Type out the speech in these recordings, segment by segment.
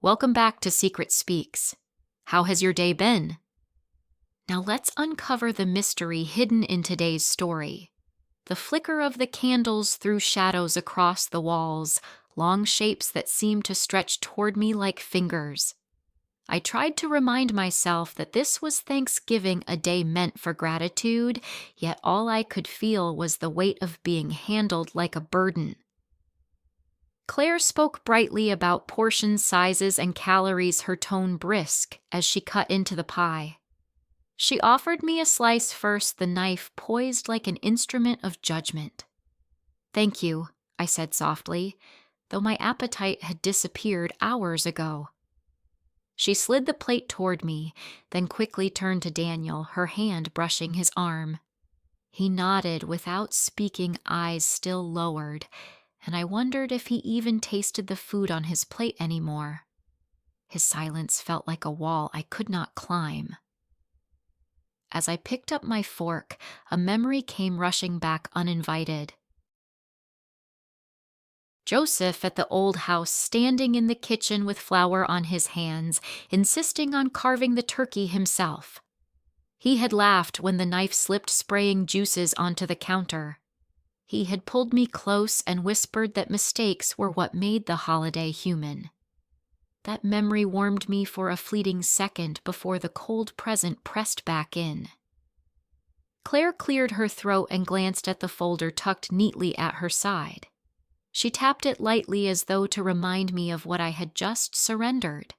Welcome back to Secret Speaks. How has your day been? Now let's uncover the mystery hidden in today's story. The flicker of the candles threw shadows across the walls, long shapes that seemed to stretch toward me like fingers. I tried to remind myself that this was Thanksgiving, a day meant for gratitude, yet all I could feel was the weight of being handled like a burden. Claire spoke brightly about portion sizes and calories, her tone brisk as she cut into the pie. She offered me a slice first, the knife poised like an instrument of judgment. "Thank you," I said softly, though my appetite had disappeared hours ago. She slid the plate toward me, then quickly turned to Daniel, her hand brushing his arm. He nodded without speaking, eyes still lowered, and I wondered if he even tasted the food on his plate anymore. His silence felt like a wall I could not climb. As I picked up my fork, a memory came rushing back uninvited. Joseph at the old house, standing in the kitchen with flour on his hands, insisting on carving the turkey himself. He had laughed when the knife slipped, spraying juices onto the counter. He had pulled me close and whispered that mistakes were what made the holiday human. That memory warmed me for a fleeting second before the cold present pressed back in. Claire cleared her throat and glanced at the folder tucked neatly at her side. She tapped it lightly as though to remind me of what I had just surrendered.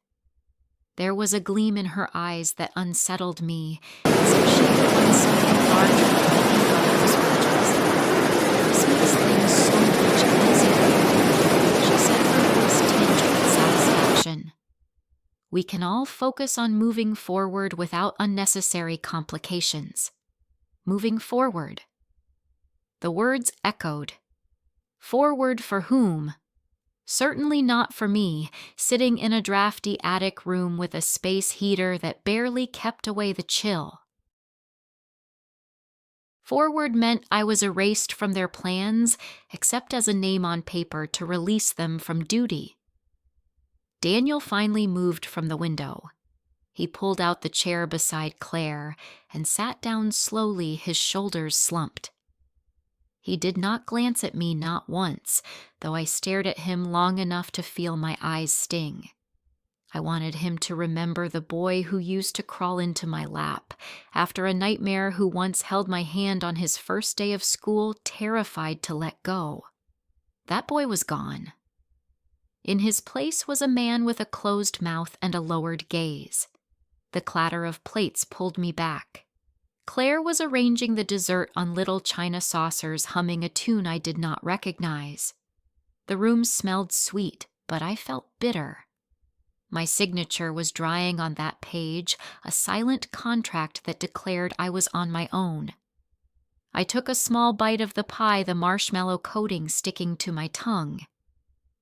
There was a gleam in her eyes that unsettled me, as if she had done something larger than any others were just. This makes things so much easier, she said, her voice tinged with satisfaction. We can all focus on moving forward without unnecessary complications. Moving forward. The words echoed. Forward for whom? Certainly not for me, sitting in a drafty attic room with a space heater that barely kept away the chill. Forward meant I was erased from their plans, except as a name on paper to release them from duty. Daniel finally moved from the window. He pulled out the chair beside Claire and sat down slowly, his shoulders slumped. He did not glance at me, not once, though I stared at him long enough to feel my eyes sting. I wanted him to remember the boy who used to crawl into my lap after a nightmare, who once held my hand on his first day of school, terrified to let go. That boy was gone. In his place was a man with a closed mouth and a lowered gaze. The clatter of plates pulled me back. Claire was arranging the dessert on little china saucers, humming a tune I did not recognize. The room smelled sweet, but I felt bitter. My signature was drying on that page, a silent contract that declared I was on my own. I took a small bite of the pie, the marshmallow coating sticking to my tongue.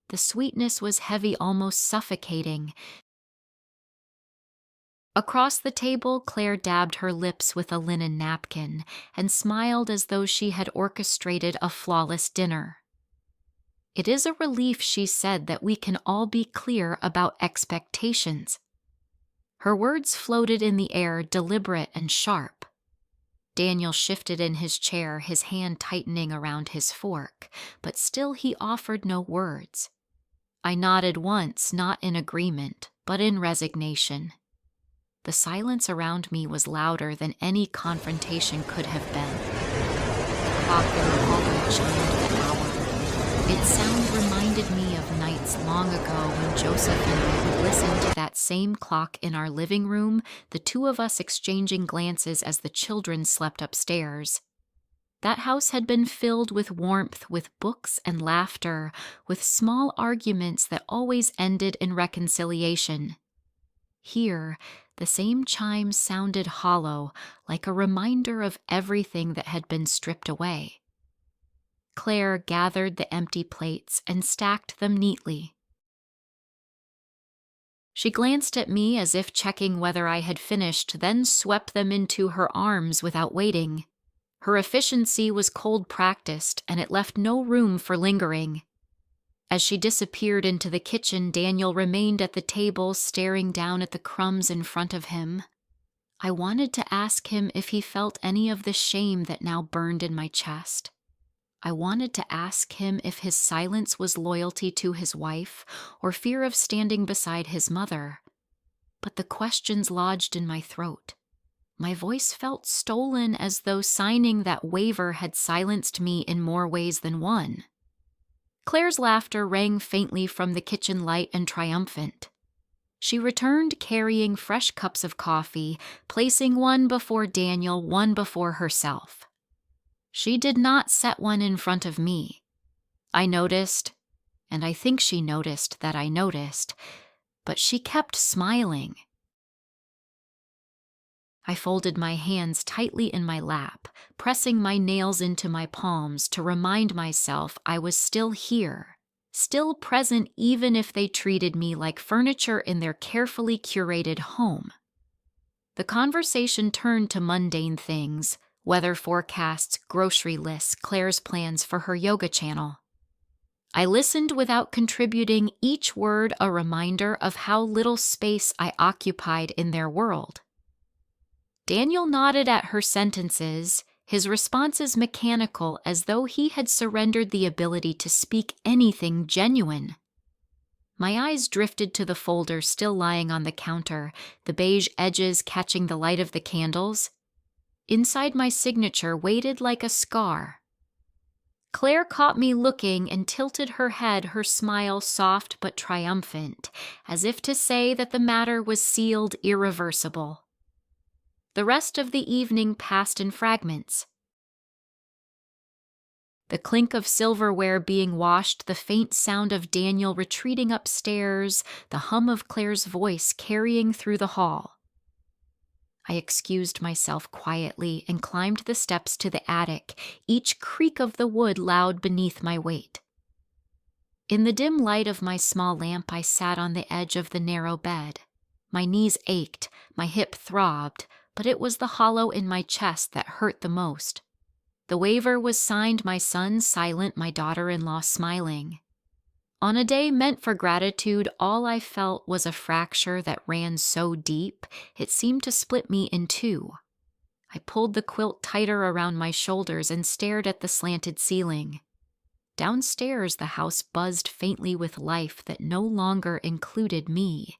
The sweetness was heavy, almost suffocating. Across the table, Claire dabbed her lips with a linen napkin and smiled as though she had orchestrated a flawless dinner. "It is a relief," she said, "that we can all be clear about expectations." Her words floated in the air, deliberate and sharp. Daniel shifted in his chair, his hand tightening around his fork, but still he offered no words. I nodded once, not in agreement, but in resignation. The silence around me was louder than any confrontation could have been. The clock in the hallway chimed the hour. Its sound reminded me of nights long ago when Joseph and I would listen to that same clock in our living room, the two of us exchanging glances as the children slept upstairs. That house had been filled with warmth, with books and laughter, with small arguments that always ended in reconciliation. Here, the same chime sounded hollow, like a reminder of everything that had been stripped away. Claire gathered the empty plates and stacked them neatly. She glanced at me as if checking whether I had finished, then swept them into her arms without waiting. Her efficiency was cold practiced, and it left no room for lingering. As she disappeared into the kitchen, Daniel remained at the table, staring down at the crumbs in front of him. I wanted to ask him if he felt any of the shame that now burned in my chest. I wanted to ask him if his silence was loyalty to his wife or fear of standing beside his mother. But the questions lodged in my throat. My voice felt stolen, as though signing that waiver had silenced me in more ways than one. Claire's laughter rang faintly from the kitchen light and triumphant. She returned carrying fresh cups of coffee, placing one before Daniel, one before herself. She did not set one in front of me. I noticed, and I think she noticed that I noticed, but she kept smiling. I folded my hands tightly in my lap, pressing my nails into my palms to remind myself I was still here, still present even if they treated me like furniture in their carefully curated home. The conversation turned to mundane things: weather forecasts, grocery lists, Claire's plans for her yoga channel. I listened without contributing, each word a reminder of how little space I occupied in their world. Daniel nodded at her sentences, his responses mechanical, as though he had surrendered the ability to speak anything genuine. My eyes drifted to the folder still lying on the counter, the beige edges catching the light of the candles. Inside, my signature waited like a scar. Claire caught me looking and tilted her head, her smile soft but triumphant, as if to say that the matter was sealed irreversible. The rest of the evening passed in fragments. The clink of silverware being washed, the faint sound of Daniel retreating upstairs, the hum of Claire's voice carrying through the hall. I excused myself quietly and climbed the steps to the attic, each creak of the wood loud beneath my weight. In the dim light of my small lamp, I sat on the edge of the narrow bed. My knees ached, my hip throbbed, but it was the hollow in my chest that hurt the most. The waiver was signed, my son silent, my daughter-in-law smiling. On a day meant for gratitude, all I felt was a fracture that ran so deep, it seemed to split me in two. I pulled the quilt tighter around my shoulders and stared at the slanted ceiling. Downstairs, the house buzzed faintly with life that no longer included me.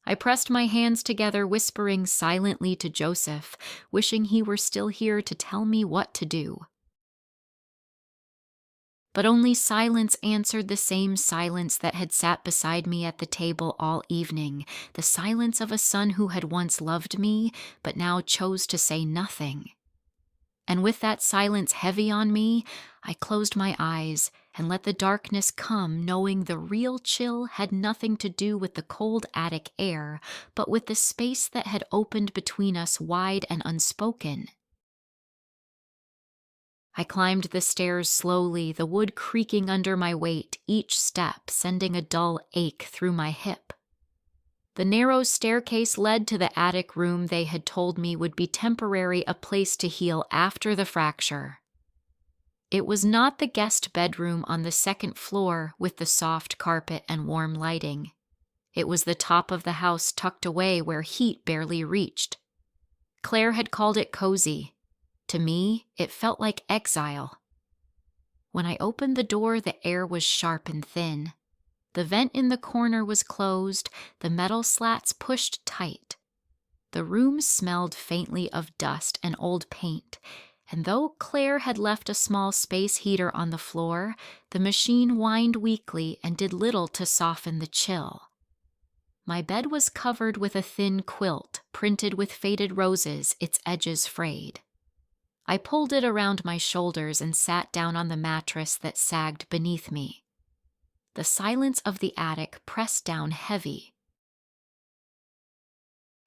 I pressed my hands together, whispering silently to Joseph, wishing he were still here to tell me what to do. But only silence answered, the same silence that had sat beside me at the table all evening, the silence of a son who had once loved me, but now chose to say nothing. And with that silence heavy on me, I closed my eyes and let the darkness come, knowing the real chill had nothing to do with the cold attic air, but with the space that had opened between us, wide and unspoken. I climbed the stairs slowly, the wood creaking under my weight, each step sending a dull ache through my hip. The narrow staircase led to the attic room they had told me would be temporary, a place to heal after the fracture. It was not the guest bedroom on the second floor with the soft carpet and warm lighting. It was the top of the house tucked away where heat barely reached. Claire had called it cozy. To me, it felt like exile. When I opened the door, the air was sharp and thin. The vent in the corner was closed, the metal slats pushed tight. The room smelled faintly of dust and old paint, and though Claire had left a small space heater on the floor, the machine whined weakly and did little to soften the chill. My bed was covered with a thin quilt, printed with faded roses, its edges frayed. I pulled it around my shoulders and sat down on the mattress that sagged beneath me. The silence of the attic pressed down heavy.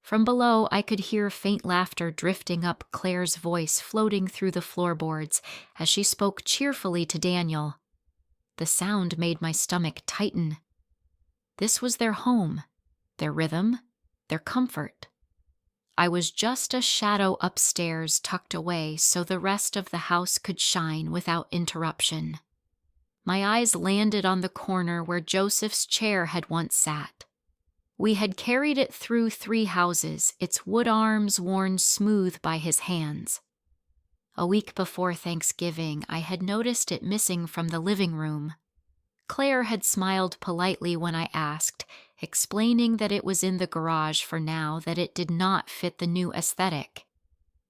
From below, I could hear faint laughter drifting up, Claire's voice floating through the floorboards as she spoke cheerfully to Daniel. The sound made my stomach tighten. This was their home, their rhythm, their comfort. I was just a shadow upstairs, tucked away so the rest of the house could shine without interruption. My eyes landed on the corner where Joseph's chair had once sat. We had carried it through 3 houses, its wood arms worn smooth by his hands. A week before Thanksgiving, I had noticed it missing from the living room. Claire had smiled politely when I asked, explaining that it was in the garage for now, that it did not fit the new aesthetic.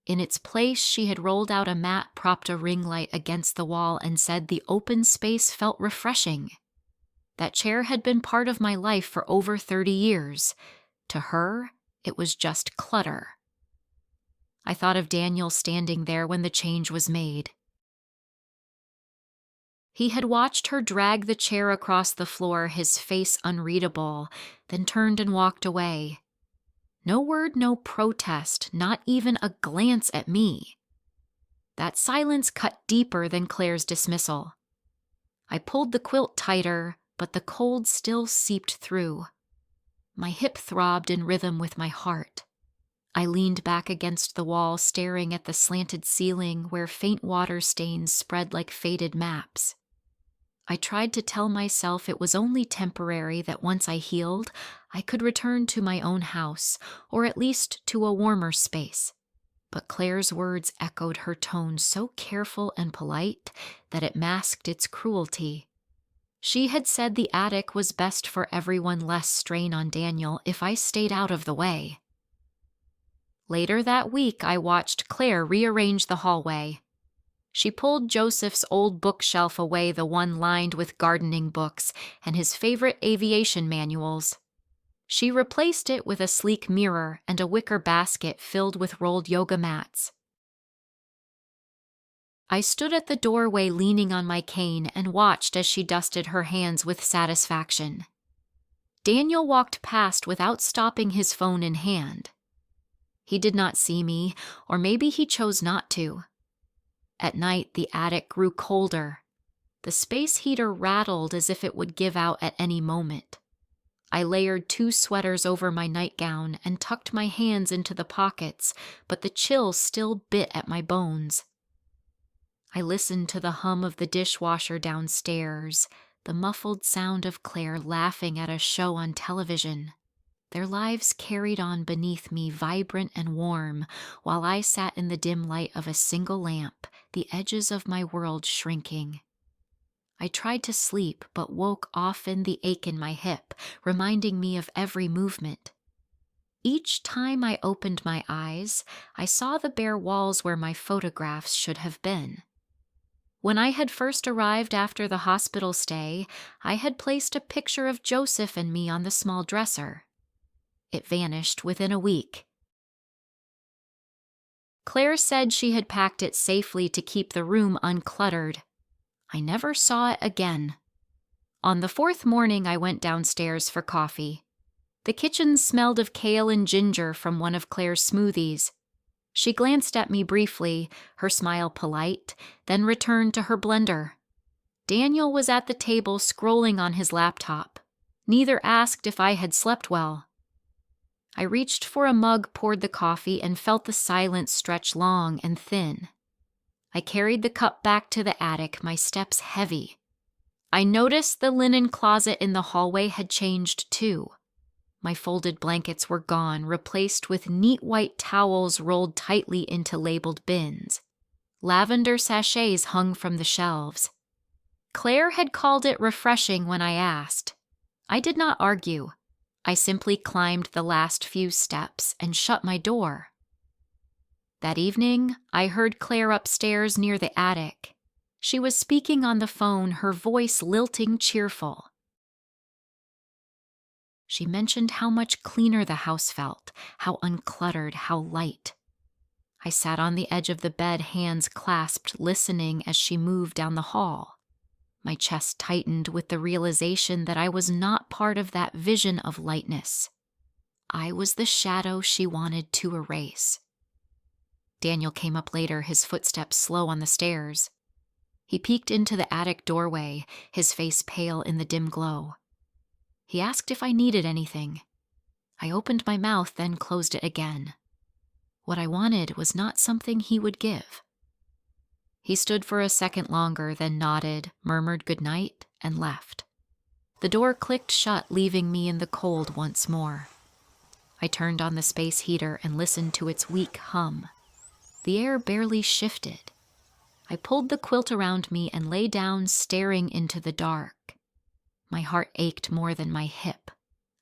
In its place, she had rolled out a mat, propped a ring light against the wall, and said the open space felt refreshing. That chair had been part of my life for over 30 years. To her, it was just clutter. I thought of Daniel standing there when the change was made. He had watched her drag the chair across the floor, his face unreadable, then turned and walked away. No word, no protest, not even a glance at me. That silence cut deeper than Claire's dismissal. I pulled the quilt tighter, but the cold still seeped through. My hip throbbed in rhythm with my heart. I leaned back against the wall, staring at the slanted ceiling where faint water stains spread like faded maps. I tried to tell myself it was only temporary, that once I healed, I could return to my own house, or at least to a warmer space. But Claire's words echoed her tone, so careful and polite that it masked its cruelty. She had said the attic was best for everyone, less strain on Daniel if I stayed out of the way. Later that week, I watched Claire rearrange the hallway. She pulled Joseph's old bookshelf away, the one lined with gardening books and his favorite aviation manuals. She replaced it with a sleek mirror and a wicker basket filled with rolled yoga mats. I stood at the doorway leaning on my cane and watched as she dusted her hands with satisfaction. Daniel walked past without stopping, his phone in hand. He did not see me, or maybe he chose not to. At night, the attic grew colder. The space heater rattled as if it would give out at any moment. I layered 2 sweaters over my nightgown and tucked my hands into the pockets, but the chill still bit at my bones. I listened to the hum of the dishwasher downstairs, the muffled sound of Claire laughing at a show on television. Their lives carried on beneath me, vibrant and warm, while I sat in the dim light of a single lamp, the edges of my world shrinking. I tried to sleep, but woke often, the ache in my hip, reminding me of every movement. Each time I opened my eyes, I saw the bare walls where my photographs should have been. When I had first arrived after the hospital stay, I had placed a picture of Joseph and me on the small dresser. It vanished within a week. Claire said she had packed it safely to keep the room uncluttered. I never saw it again. On the 4th morning, I went downstairs for coffee. The kitchen smelled of kale and ginger from one of Claire's smoothies. She glanced at me briefly, her smile polite, then returned to her blender. Daniel was at the table scrolling on his laptop. Neither asked if I had slept well. I reached for a mug, poured the coffee, and felt the silence stretch long and thin. I carried the cup back to the attic, my steps heavy. I noticed the linen closet in the hallway had changed too. My folded blankets were gone, replaced with neat white towels rolled tightly into labeled bins. Lavender sachets hung from the shelves. Claire had called it refreshing when I asked. I did not argue. I simply climbed the last few steps and shut my door. That evening, I heard Claire upstairs near the attic. She was speaking on the phone, her voice lilting, cheerful. She mentioned how much cleaner the house felt, how uncluttered, how light. I sat on the edge of the bed, hands clasped, listening as she moved down the hall. My chest tightened with the realization that I was not part of that vision of lightness. I was the shadow she wanted to erase. Daniel came up later, his footsteps slow on the stairs. He peeked into the attic doorway, his face pale in the dim glow. He asked if I needed anything. I opened my mouth, then closed it again. What I wanted was not something he would give. He stood for a second longer, then nodded, murmured goodnight, and left. The door clicked shut, leaving me in the cold once more. I turned on the space heater and listened to its weak hum. The air barely shifted. I pulled the quilt around me and lay down, staring into the dark. My heart ached more than my hip.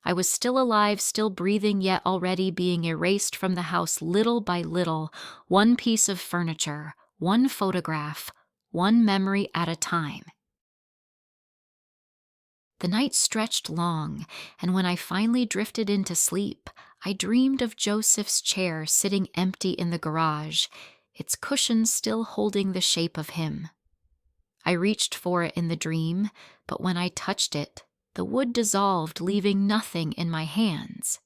I was still alive, still breathing, yet already being erased from the house little by little, one piece of furniture, one photograph, one memory at a time. The night stretched long, and when I finally drifted into sleep, I dreamed of Joseph's chair sitting empty in the garage, its cushions still holding the shape of him. I reached for it in the dream, but when I touched it, the wood dissolved, leaving nothing in my hands.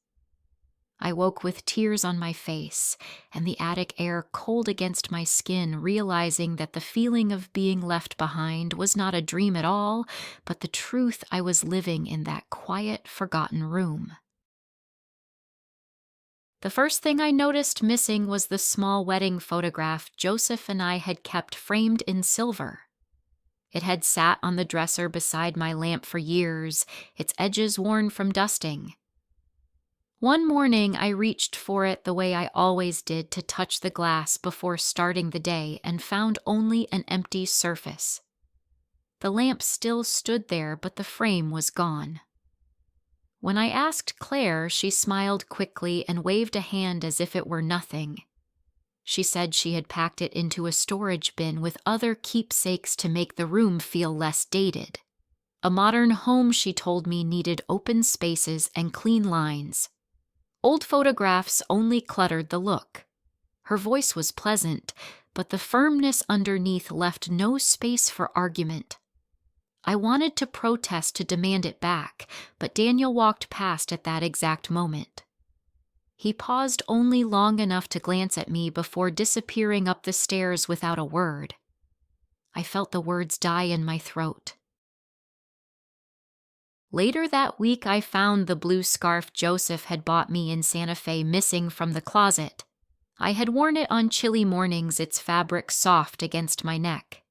I woke with tears on my face and the attic air cold against my skin, realizing that the feeling of being left behind was not a dream at all, but the truth I was living in that quiet, forgotten room. The first thing I noticed missing was the small wedding photograph Joseph and I had kept framed in silver. It had sat on the dresser beside my lamp for years, its edges worn from dusting. One morning, I reached for it the way I always did to touch the glass before starting the day and found only an empty surface. The lamp still stood there, but the frame was gone. When I asked Claire, she smiled quickly and waved a hand as if it were nothing. She said she had packed it into a storage bin with other keepsakes to make the room feel less dated. A modern home, she told me, needed open spaces and clean lines. Old photographs only cluttered the look. Her voice was pleasant, but the firmness underneath left no space for argument. I wanted to protest to demand it back, but Daniel walked past at that exact moment. He paused only long enough to glance at me before disappearing up the stairs without a word. I felt the words die in my throat. Later that week, I found the blue scarf Joseph had bought me in Santa Fe missing from the closet. I had worn it on chilly mornings, its fabric soft against my neck.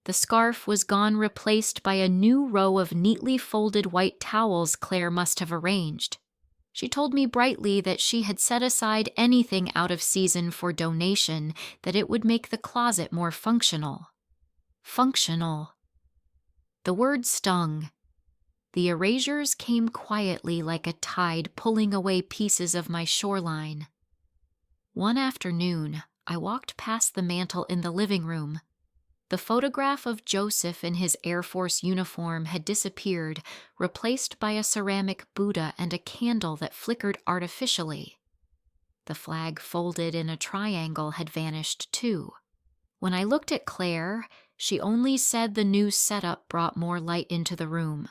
The scarf was gone, replaced by a new row of neatly folded white towels Claire must have arranged. She told me brightly that she had set aside anything out of season for donation, that it would make the closet more functional. Functional. The word stung. The erasures came quietly like a tide pulling away pieces of my shoreline. One afternoon, I walked past the mantel in the living room. The photograph of Joseph in his Air Force uniform had disappeared, replaced by a ceramic Buddha and a candle that flickered artificially. The flag folded in a triangle had vanished too. When I looked at Claire, she only said the new setup brought more light into the room.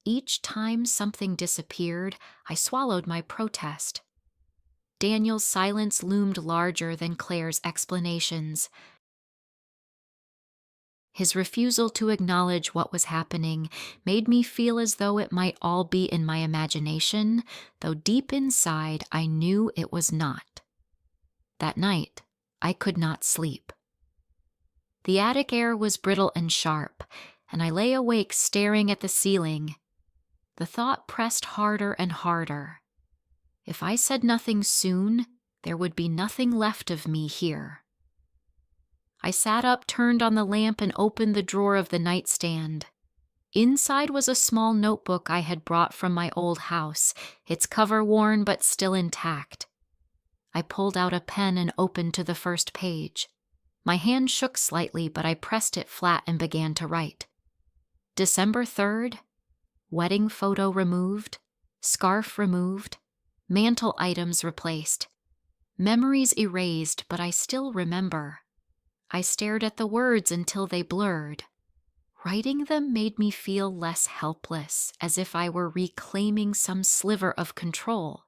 Each time something disappeared, I swallowed my protest. Daniel's silence loomed larger than Claire's explanations. His refusal to acknowledge what was happening made me feel as though it might all be in my imagination, though deep inside I knew it was not. That night, I could not sleep. The attic air was brittle and sharp, and I lay awake staring at the ceiling. The thought pressed harder and harder. If I said nothing soon, there would be nothing left of me here. I sat up, turned on the lamp, and opened the drawer of the nightstand. Inside was a small notebook I had brought from my old house, its cover worn but still intact. I pulled out a pen and opened to the first page. My hand shook slightly, but I pressed it flat and began to write. December 3rd, wedding photo removed, scarf removed, mantle items replaced. Memories erased, but I still remember. I stared at the words until they blurred. Writing them made me feel less helpless, as if I were reclaiming some sliver of control.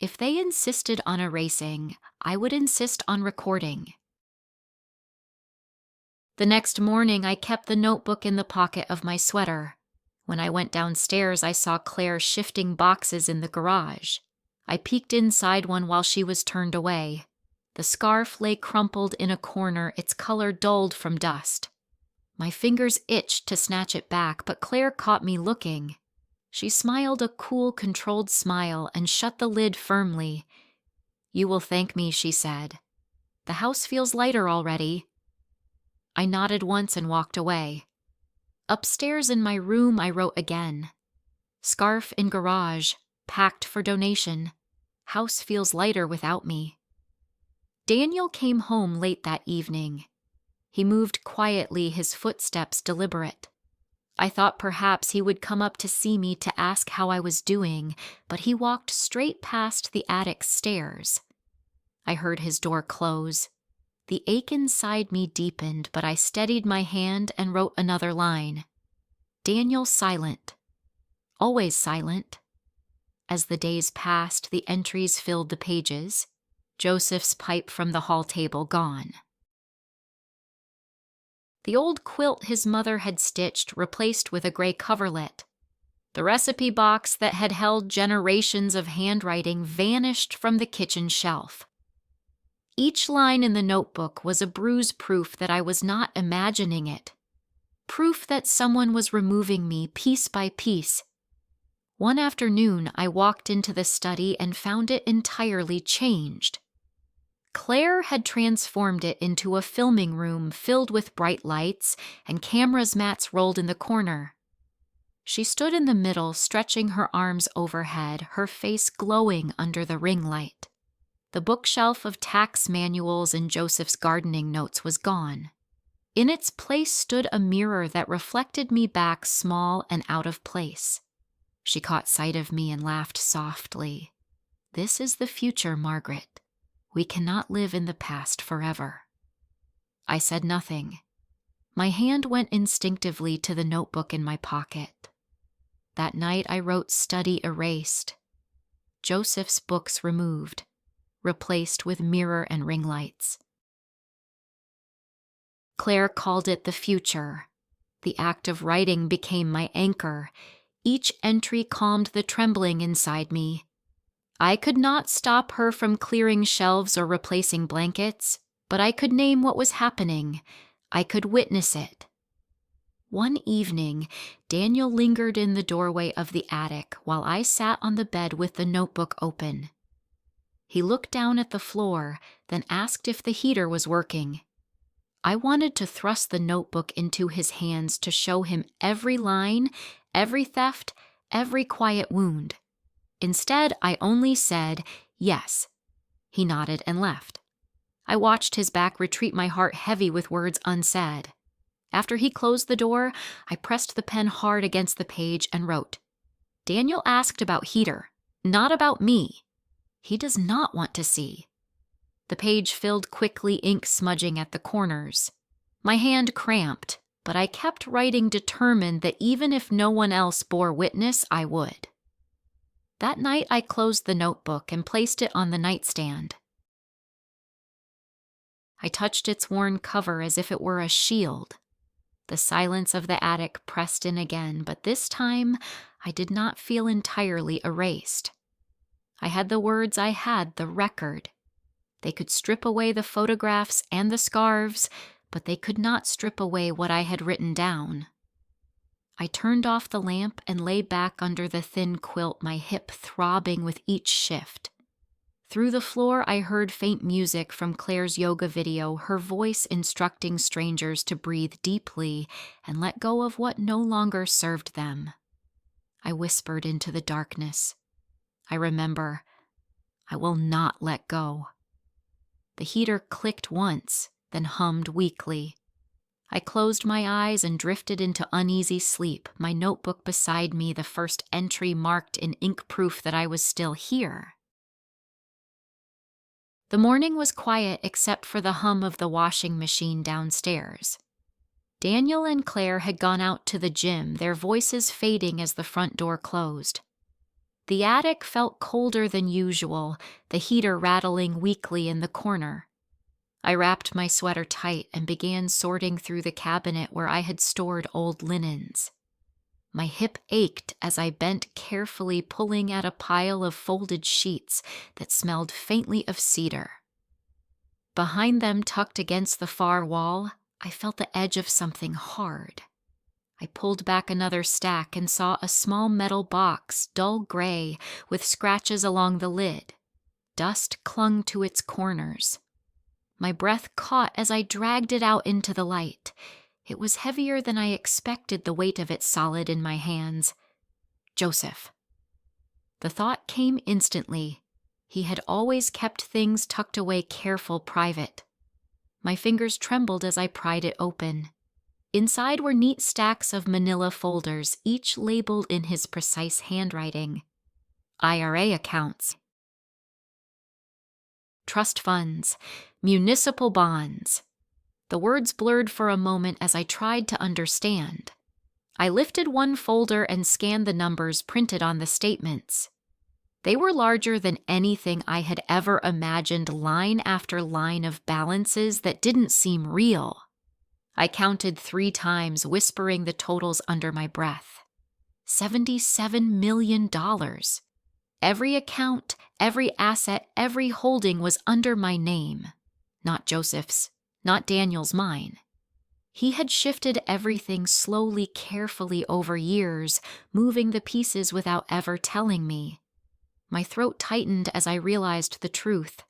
If they insisted on erasing, I would insist on recording. The next morning, I kept the notebook in the pocket of my sweater. When I went downstairs, I saw Claire shifting boxes in the garage. I peeked inside one while she was turned away. The scarf lay crumpled in a corner, its color dulled from dust. My fingers itched to snatch it back, but Claire caught me looking. She smiled a cool, controlled smile and shut the lid firmly. "You will thank me," she said. "The house feels lighter already." I nodded once and walked away. Upstairs in my room, I wrote again. "Scarf in garage, packed for donation. House feels lighter without me." Daniel came home late that evening. He moved quietly, his footsteps deliberate. I thought perhaps he would come up to see me to ask how I was doing, but he walked straight past the attic stairs. I heard his door close. The ache inside me deepened, but I steadied my hand and wrote another line. Daniel silent. Always silent. As the days passed, the entries filled the pages. Joseph's pipe from the hall table gone. The old quilt his mother had stitched replaced with a gray coverlet. The recipe box that had held generations of handwriting vanished from the kitchen shelf. Each line in the notebook was a bruise proof that I was not imagining it. Proof that someone was removing me piece by piece. One afternoon, I walked into the study and found it entirely changed. Claire had transformed it into a filming room filled with bright lights and cameras mats rolled in the corner. She stood in the middle, stretching her arms overhead, her face glowing under the ring light. The bookshelf of tax manuals and Joseph's gardening notes was gone. In its place stood a mirror that reflected me back small and out of place. She caught sight of me and laughed softly. "This is the future, Margaret. We cannot live in the past forever." I said nothing. My hand went instinctively to the notebook in my pocket. That night I wrote "study erased." Joseph's books removed, replaced with mirror and ring lights. Claire called it the future. The act of writing became my anchor. Each entry calmed the trembling inside me. I could not stop her from clearing shelves or replacing blankets, but I could name what was happening. I could witness it. One evening, Daniel lingered in the doorway of the attic while I sat on the bed with the notebook open. He looked down at the floor, then asked if the heater was working. I wanted to thrust the notebook into his hands to show him every line, every theft, every quiet wound. Instead, I only said, "Yes." He nodded and left. I watched his back retreat, my heart heavy with words unsaid. After he closed the door, I pressed the pen hard against the page and wrote, "Daniel asked about heater, not about me. He does not want to see." The page filled quickly, ink smudging at the corners. My hand cramped, but I kept writing, determined that even if no one else bore witness, I would. That night I closed the notebook and placed it on the nightstand. I touched its worn cover as if it were a shield. The silence of the attic pressed in again, but this time I did not feel entirely erased. I had the words, I had the record. They could strip away the photographs and the scarves, but they could not strip away what I had written down. I turned off the lamp and lay back under the thin quilt, my hip throbbing with each shift. Through the floor, I heard faint music from Claire's yoga video, her voice instructing strangers to breathe deeply and let go of what no longer served them. I whispered into the darkness. I remember, I will not let go. The heater clicked once, then hummed weakly. I closed my eyes and drifted into uneasy sleep, my notebook beside me, the first entry marked in ink proof that I was still here. The morning was quiet except for the hum of the washing machine downstairs. Daniel and Claire had gone out to the gym, their voices fading as the front door closed. The attic felt colder than usual, the heater rattling weakly in the corner. I wrapped my sweater tight and began sorting through the cabinet where I had stored old linens. My hip ached as I bent carefully, pulling at a pile of folded sheets that smelled faintly of cedar. Behind them, tucked against the far wall, I felt the edge of something hard. I pulled back another stack and saw a small metal box, dull gray, with scratches along the lid. Dust clung to its corners. My breath caught as I dragged it out into the light. It was heavier than I expected, the weight of it solid in my hands. Joseph. The thought came instantly. He had always kept things tucked away careful, private. My fingers trembled as I pried it open. Inside were neat stacks of manila folders, each labeled in his precise handwriting. IRA accounts, trust funds, municipal bonds. The words blurred for a moment as I tried to understand. I lifted one folder and scanned the numbers printed on the statements. They were larger than anything I had ever imagined, line after line of balances that didn't seem real. I counted 3 times, whispering the totals under my breath. $77 million. Every account, every asset, every holding was under my name. Not Joseph's, not Daniel's, mine. He had shifted everything slowly, carefully over years, moving the pieces without ever telling me. My throat tightened as I realized the truth.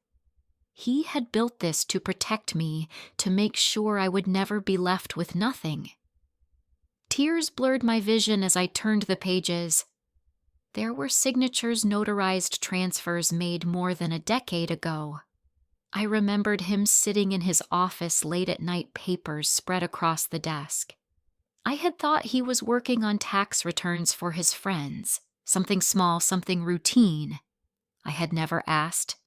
He had built this to protect me, to make sure I would never be left with nothing. Tears blurred my vision as I turned the pages. There were signatures, notarized transfers made more than a decade ago. I remembered him sitting in his office late at night, papers spread across the desk. I had thought he was working on tax returns for his friends, something small, something routine. I had never asked,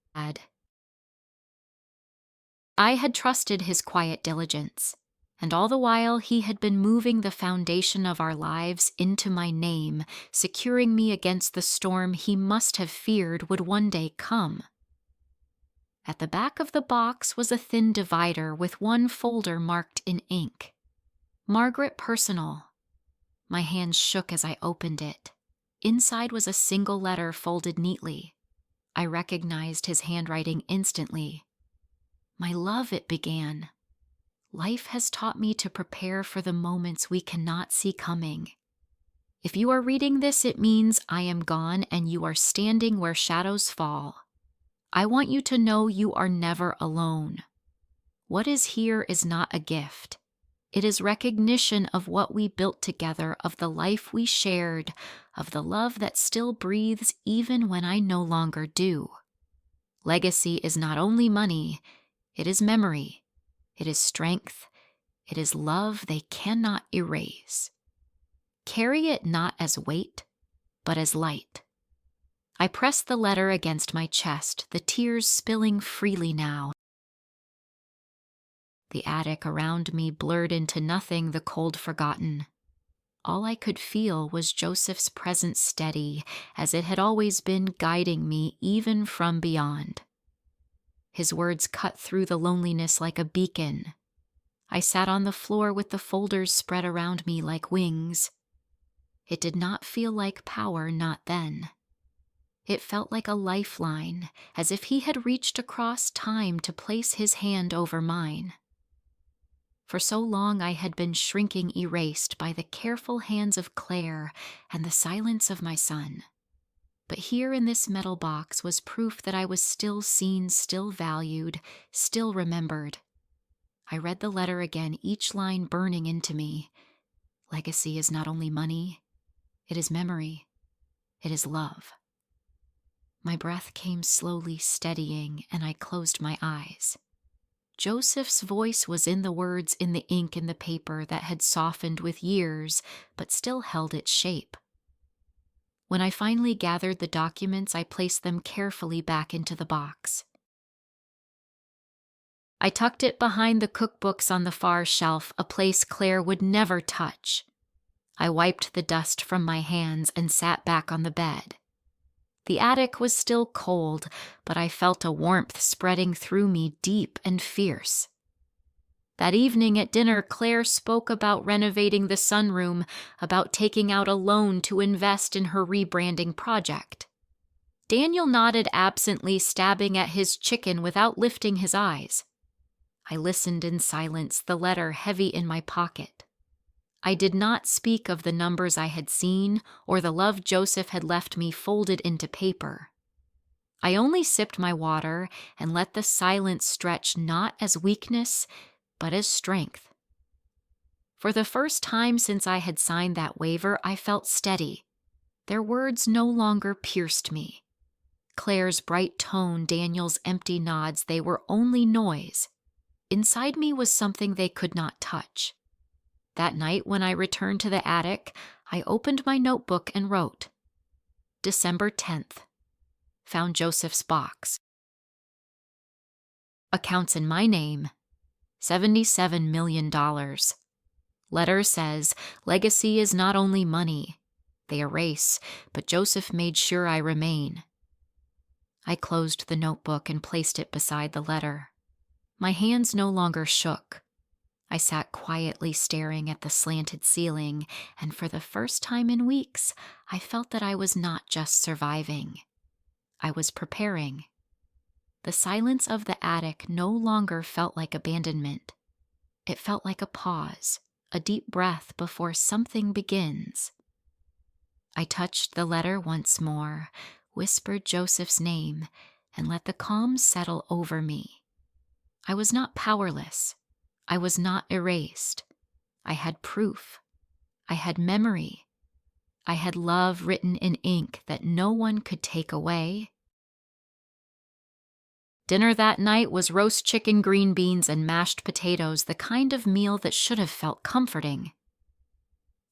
I had trusted his quiet diligence, and all the while he had been moving the foundation of our lives into my name, securing me against the storm he must have feared would one day come. At the back of the box was a thin divider with one folder marked in ink. Margaret Personal. My hands shook as I opened it. Inside was a single letter folded neatly. I recognized his handwriting instantly. My love, it began. Life has taught me to prepare for the moments we cannot see coming. If you are reading this, it means I am gone and you are standing where shadows fall. I want you to know you are never alone. What is here is not a gift. It is recognition of what we built together, of the life we shared, of the love that still breathes even when I no longer do. Legacy is not only money, it is memory, it is strength, it is love they cannot erase. Carry it not as weight, but as light. I pressed the letter against my chest, the tears spilling freely now. The attic around me blurred into nothing, the cold forgotten. All I could feel was Joseph's presence, steady, as it had always been, guiding me even from beyond. His words cut through the loneliness like a beacon. I sat on the floor with the folders spread around me like wings. It did not feel like power, not then. It felt like a lifeline, as if he had reached across time to place his hand over mine. For so long I had been shrinking, erased by the careful hands of Claire and the silence of my son. But here in this metal box was proof that I was still seen, still valued, still remembered. I read the letter again, each line burning into me. Legacy is not only money, it is memory, it is love. My breath came slowly, steadying, and I closed my eyes. Joseph's voice was in the words, in the ink, in the paper that had softened with years, but still held its shape. When I finally gathered the documents, I placed them carefully back into the box. I tucked it behind the cookbooks on the far shelf, a place Claire would never touch. I wiped the dust from my hands and sat back on the bed. The attic was still cold, but I felt a warmth spreading through me, deep and fierce. That evening at dinner, Claire spoke about renovating the sunroom, about taking out a loan to invest in her rebranding project. Daniel nodded absently, stabbing at his chicken without lifting his eyes. I listened in silence, the letter heavy in my pocket. I did not speak of the numbers I had seen or the love Joseph had left me folded into paper. I only sipped my water and let the silence stretch not as weakness, but as strength. For the first time since I had signed that waiver, I felt steady. Their words no longer pierced me. Claire's bright tone, Daniel's empty nods, they were only noise. Inside me was something they could not touch. That night, when I returned to the attic, I opened my notebook and wrote, December 10th. Found Joseph's box. Accounts in my name, $77 million. Letter says, legacy is not only money. They erase, but Joseph made sure I remain. I closed the notebook and placed it beside the letter. My hands no longer shook. I sat quietly staring at the slanted ceiling, and for the first time in weeks, I felt that I was not just surviving. I was preparing. The silence of the attic no longer felt like abandonment. It felt like a pause, a deep breath before something begins. I touched the letter once more, whispered Joseph's name, and let the calm settle over me. I was not powerless. I was not erased. I had proof. I had memory. I had love written in ink that no one could take away. Dinner that night was roast chicken, green beans, and mashed potatoes, the kind of meal that should have felt comforting.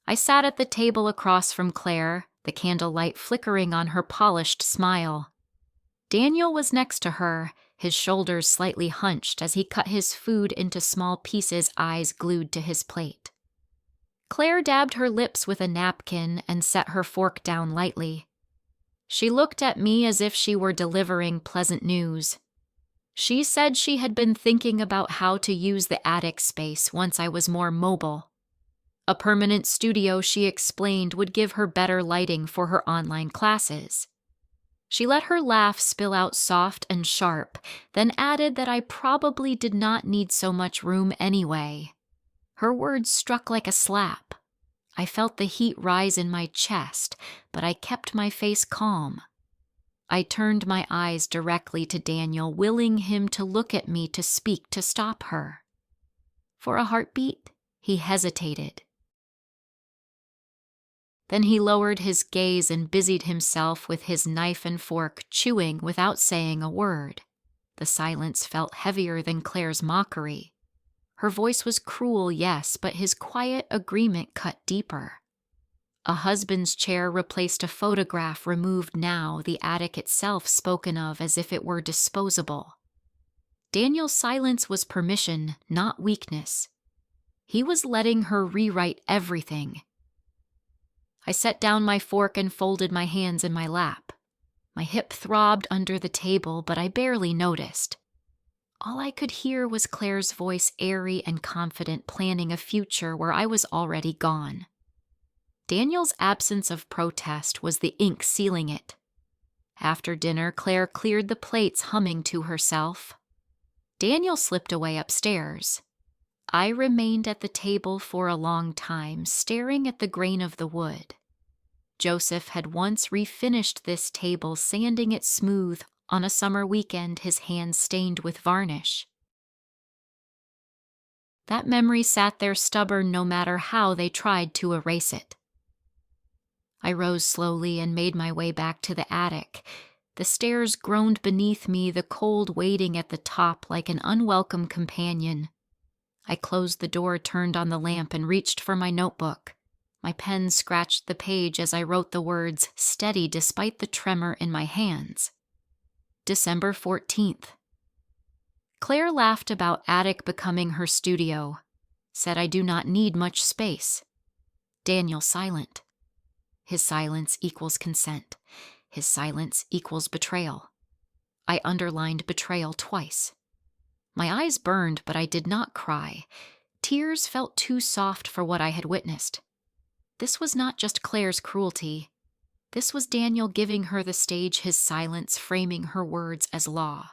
I sat at the table across from Claire, the candlelight flickering on her polished smile. Daniel was next to her, his shoulders slightly hunched as he cut his food into small pieces, eyes glued to his plate. Claire dabbed her lips with a napkin and set her fork down lightly. She looked at me as if she were delivering pleasant news. She said she had been thinking about how to use the attic space once I was more mobile. A permanent studio, she explained, would give her better lighting for her online classes. She let her laugh spill out soft and sharp, then added that I probably did not need so much room anyway. Her words struck like a slap. I felt the heat rise in my chest, but I kept my face calm. I turned my eyes directly to Daniel, willing him to look at me, to speak, to stop her. For a heartbeat, he hesitated. Then he lowered his gaze and busied himself with his knife and fork, chewing without saying a word. The silence felt heavier than Claire's mockery. Her voice was cruel, yes, but his quiet agreement cut deeper. A husband's chair replaced a photograph removed now, the attic itself spoken of as if it were disposable. Daniel's silence was permission, not weakness. He was letting her rewrite everything. I set down my fork and folded my hands in my lap. My hip throbbed under the table, but I barely noticed. All I could hear was Claire's voice, airy and confident, planning a future where I was already gone. Daniel's absence of protest was the ink sealing it. After dinner, Claire cleared the plates, humming to herself. Daniel slipped away upstairs. I remained at the table for a long time, staring at the grain of the wood. Joseph had once refinished this table, sanding it smooth on a summer weekend, his hands stained with varnish. That memory sat there stubborn no matter how they tried to erase it. I rose slowly and made my way back to the attic. The stairs groaned beneath me, the cold waiting at the top like an unwelcome companion. I closed the door, turned on the lamp, and reached for my notebook. My pen scratched the page as I wrote the words, steady despite the tremor in my hands. December 14th. Claire laughed about attic becoming her studio, said I do not need much space. Daniel silent. His silence equals consent. His silence equals betrayal. I underlined betrayal twice. My eyes burned, but I did not cry. Tears felt too soft for what I had witnessed. This was not just Claire's cruelty. This was Daniel giving her the stage, his silence framing her words as law.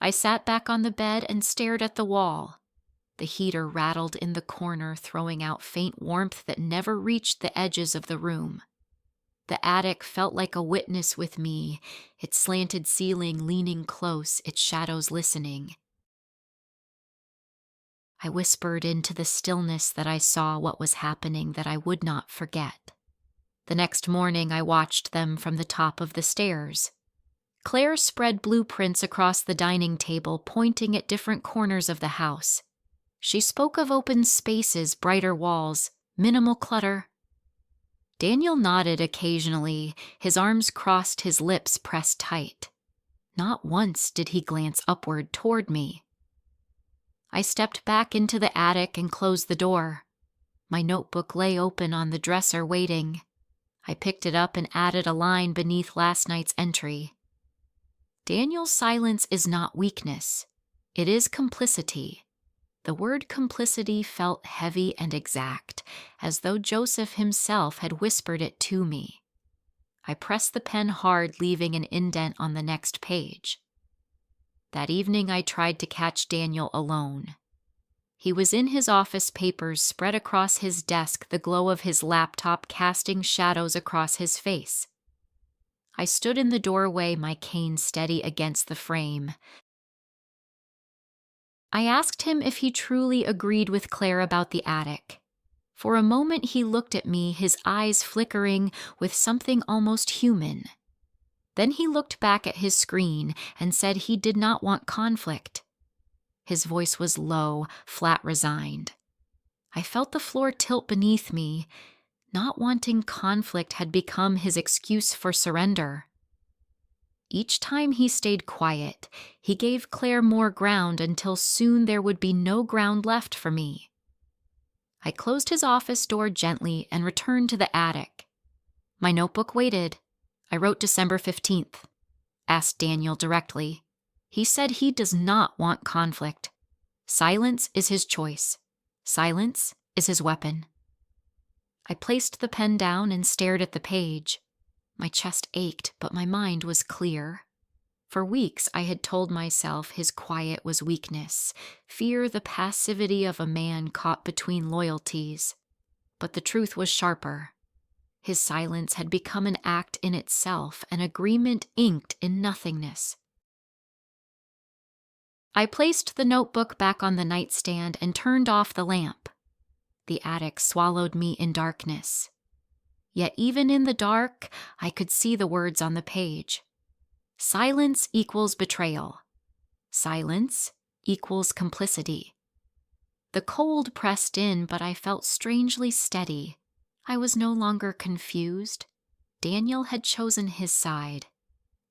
I sat back on the bed and stared at the wall. The heater rattled in the corner, throwing out faint warmth that never reached the edges of the room. The attic felt like a witness with me, its slanted ceiling leaning close, its shadows listening. I whispered into the stillness that I saw what was happening, that I would not forget. The next morning I watched them from the top of the stairs. Claire spread blueprints across the dining table, pointing at different corners of the house. She spoke of open spaces, brighter walls, minimal clutter. Daniel nodded occasionally, his arms crossed, his lips pressed tight. Not once did he glance upward toward me. I stepped back into the attic and closed the door. My notebook lay open on the dresser, waiting. I picked it up and added a line beneath last night's entry. Daniel's silence is not weakness. It is complicity. The word complicity felt heavy and exact, as though Joseph himself had whispered it to me. I pressed the pen hard, leaving an indent on the next page. That evening I tried to catch Daniel alone. He was in his office, papers spread across his desk, the glow of his laptop casting shadows across his face. I stood in the doorway, my cane steady against the frame. I asked him if he truly agreed with Claire about the attic. For a moment he looked at me, his eyes flickering with something almost human. Then he looked back at his screen and said he did not want conflict. His voice was low, flat, resigned. I felt the floor tilt beneath me. Not wanting conflict had become his excuse for surrender. Each time he stayed quiet, he gave Claire more ground until soon there would be no ground left for me. I closed his office door gently and returned to the attic. My notebook waited. I wrote December 15th. Asked Daniel directly. He said he does not want conflict. Silence is his choice. Silence is his weapon. I placed the pen down and stared at the page. My chest ached, but my mind was clear. For weeks I had told myself his quiet was weakness, fear the passivity of a man caught between loyalties. But the truth was sharper. His silence had become an act in itself, an agreement inked in nothingness. I placed the notebook back on the nightstand and turned off the lamp. The attic swallowed me in darkness. Yet even in the dark, I could see the words on the page. Silence equals betrayal. Silence equals complicity. The cold pressed in, but I felt strangely steady. I was no longer confused. Daniel had chosen his side.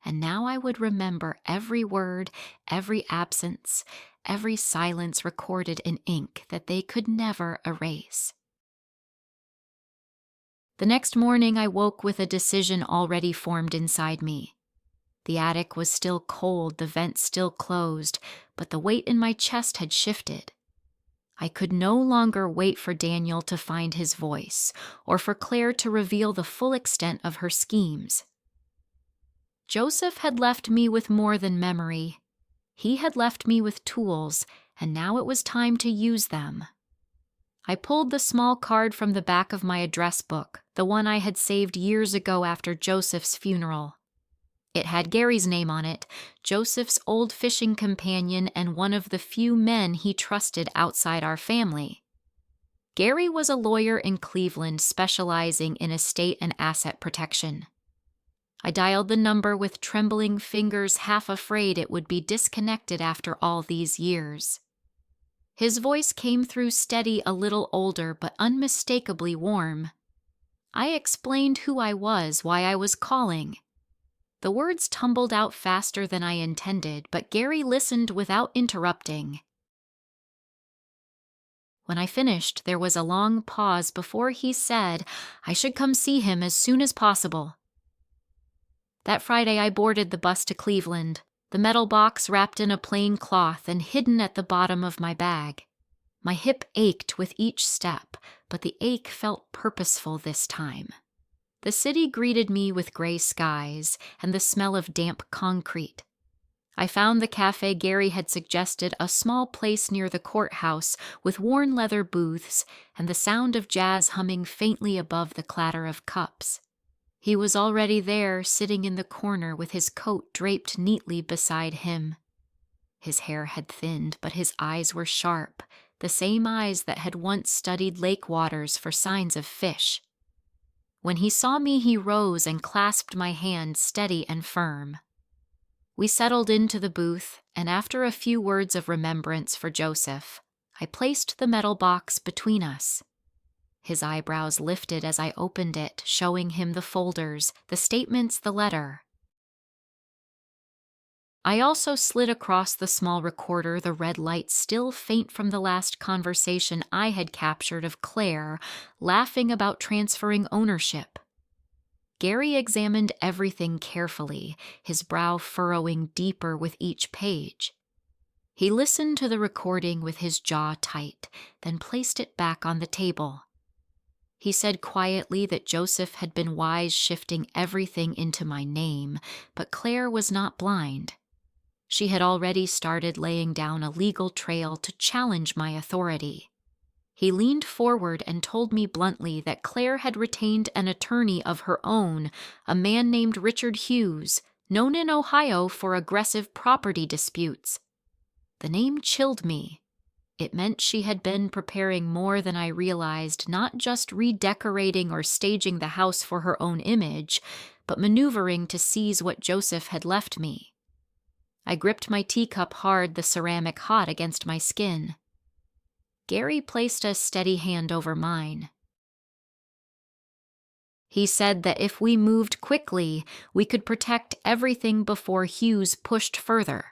And now I would remember every word, every absence, every silence recorded in ink that they could never erase. The next morning I woke with a decision already formed inside me. The attic was still cold, the vents still closed, but the weight in my chest had shifted. I could no longer wait for Daniel to find his voice, or for Claire to reveal the full extent of her schemes. Joseph had left me with more than memory. He had left me with tools, and now it was time to use them. I pulled the small card from the back of my address book, the one I had saved years ago after Joseph's funeral. It had Gary's name on it, Joseph's old fishing companion and one of the few men he trusted outside our family. Gary was a lawyer in Cleveland specializing in estate and asset protection. I dialed the number with trembling fingers, half afraid it would be disconnected after all these years. His voice came through steady, a little older, but unmistakably warm. I explained who I was, why I was calling. The words tumbled out faster than I intended, but Gary listened without interrupting. When I finished, there was a long pause before he said I should come see him as soon as possible. That Friday I boarded the bus to Cleveland, the metal box wrapped in a plain cloth and hidden at the bottom of my bag. My hip ached with each step, but the ache felt purposeful this time. The city greeted me with gray skies and the smell of damp concrete. I found the cafe Gary had suggested, a small place near the courthouse with worn leather booths and the sound of jazz humming faintly above the clatter of cups. He was already there, sitting in the corner with his coat draped neatly beside him. His hair had thinned, but his eyes were sharp, the same eyes that had once studied lake waters for signs of fish. When he saw me, he rose and clasped my hand steady and firm. We settled into the booth, and after a few words of remembrance for Joseph, I placed the metal box between us. His eyebrows lifted as I opened it, showing him the folders, the statements, the letter. I also slid across the small recorder, the red light still faint from the last conversation I had captured of Claire, laughing about transferring ownership. Gary examined everything carefully, his brow furrowing deeper with each page. He listened to the recording with his jaw tight, then placed it back on the table. He said quietly that Joseph had been wise shifting everything into my name, but Claire was not blind. She had already started laying down a legal trail to challenge my authority. He leaned forward and told me bluntly that Claire had retained an attorney of her own, a man named Richard Hughes, known in Ohio for aggressive property disputes. The name chilled me. It meant she had been preparing more than I realized, not just redecorating or staging the house for her own image, but maneuvering to seize what Joseph had left me. I gripped my teacup hard, the ceramic hot against my skin. Gary placed a steady hand over mine. He said that if we moved quickly, we could protect everything before Hughes pushed further.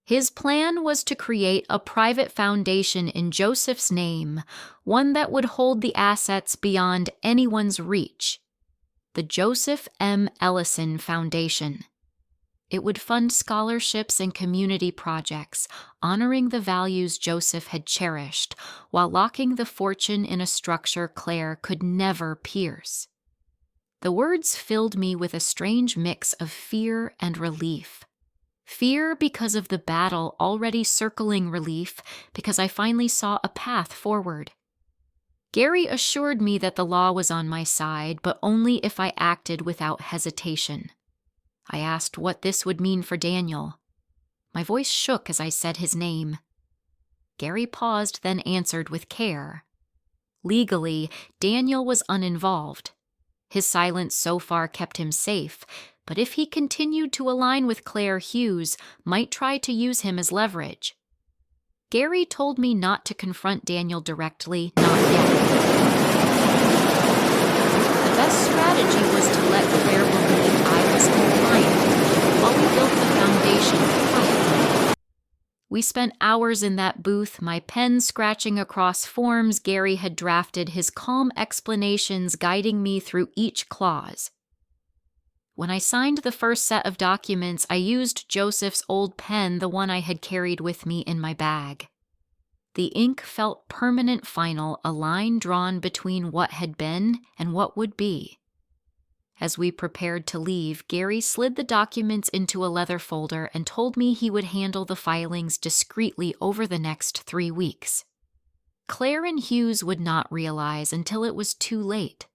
His plan was to create a private foundation in Joseph's name, one that would hold the assets beyond anyone's reach. The Joseph M. Ellison Foundation. It would fund scholarships and community projects, honoring the values Joseph had cherished, while locking the fortune in a structure Claire could never pierce. The words filled me with a strange mix of fear and relief. Fear because of the battle already circling relief, because I finally saw a path forward. Gary assured me that the law was on my side, but only if I acted without hesitation. I asked what this would mean for Daniel. My voice shook as I said his name. Gary paused, then answered with care. Legally, Daniel was uninvolved. His silence so far kept him safe, but if he continued to align with Claire, Hughes might try to use him as leverage. Gary told me not to confront Daniel directly, not yet. The best strategy was to let Claire believe I was compliant while we built the foundation quietly. We spent hours in that booth, my pen scratching across forms Gary had drafted, his calm explanations guiding me through each clause. When I signed the first set of documents, I used Joseph's old pen, the one I had carried with me in my bag. The ink felt permanent, final, a line drawn between what had been and what would be. As we prepared to leave, Gary slid the documents into a leather folder and told me he would handle the filings discreetly over the next 3 weeks. Claire and Hughes would not realize until it was too late.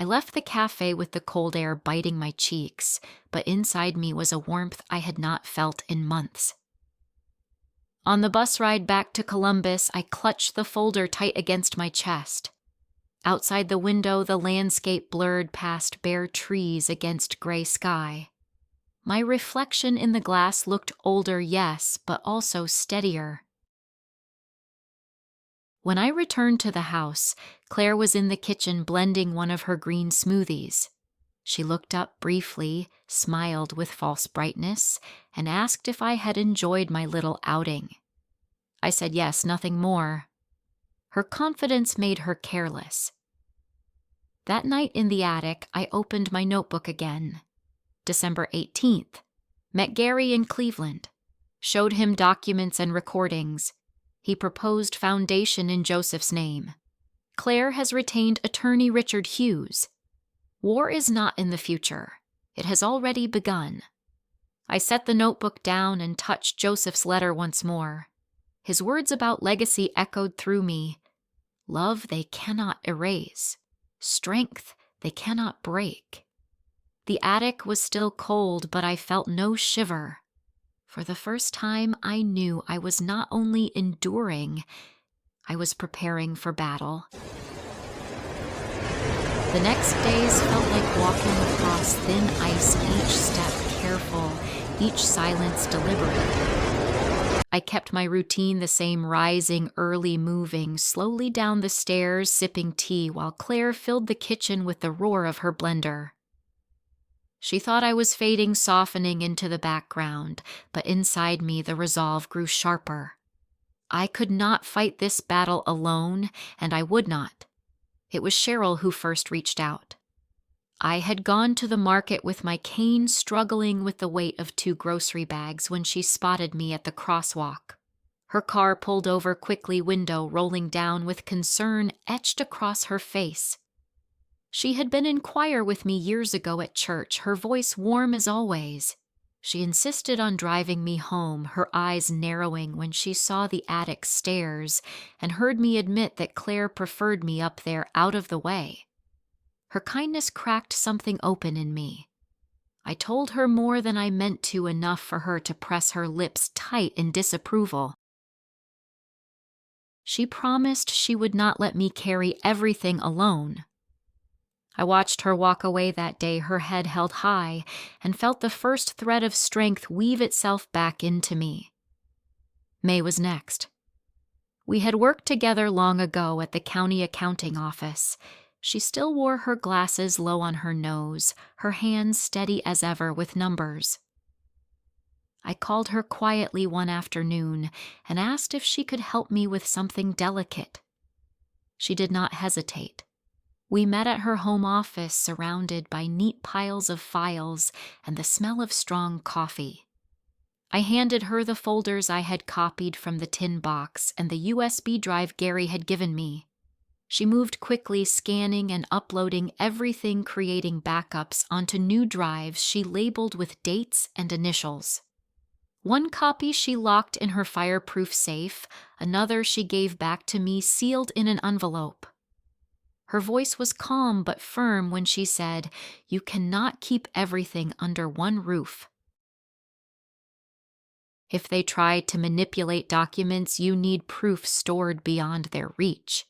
I left the cafe with the cold air biting my cheeks, but inside me was a warmth I had not felt in months. On the bus ride back to Columbus, I clutched the folder tight against my chest. Outside the window, the landscape blurred past bare trees against gray sky. My reflection in the glass looked older, yes, but also steadier. When I returned to the house, Claire was in the kitchen blending one of her green smoothies. She looked up briefly, smiled with false brightness, and asked if I had enjoyed my little outing. I said yes, nothing more. Her confidence made her careless. That night in the attic, I opened my notebook again. December 18th. Met Gary in Cleveland. Showed him documents and recordings. He proposed foundation in Joseph's name. Claire has retained attorney Richard Hughes. War is not in the future. It has already begun. I set the notebook down and touched Joseph's letter once more. His words about legacy echoed through me. Love they cannot erase. Strength they cannot break. The attic was still cold, but I felt no shiver. For the first time, I knew I was not only enduring, I was preparing for battle. The next days felt like walking across thin ice, each step careful, each silence deliberate. I kept my routine the same, rising early, moving slowly down the stairs, sipping tea while Claire filled the kitchen with the roar of her blender. She thought I was fading, softening into the background, but inside me the resolve grew sharper. I could not fight this battle alone, and I would not. It was Cheryl who first reached out. I had gone to the market with my cane struggling with the weight of 2 grocery bags when she spotted me at the crosswalk. Her car pulled over quickly, window rolling down with concern etched across her face. She had been in choir with me years ago at church, her voice warm as always. She insisted on driving me home, her eyes narrowing when she saw the attic stairs and heard me admit that Claire preferred me up there out of the way. Her kindness cracked something open in me. I told her more than I meant to, enough for her to press her lips tight in disapproval. She promised she would not let me carry everything alone. I watched her walk away that day, her head held high, and felt the first thread of strength weave itself back into me. May was next. We had worked together long ago at the county accounting office. She still wore her glasses low on her nose, her hands steady as ever with numbers. I called her quietly one afternoon and asked if she could help me with something delicate. She did not hesitate. We met at her home office, surrounded by neat piles of files and the smell of strong coffee. I handed her the folders I had copied from the tin box and the USB drive Gary had given me. She moved quickly, scanning and uploading everything, creating backups onto new drives she labeled with dates and initials. One copy she locked in her fireproof safe, another she gave back to me sealed in an envelope. Her voice was calm but firm when she said, "You cannot keep everything under one roof. If they try to manipulate documents, you need proof stored beyond their reach."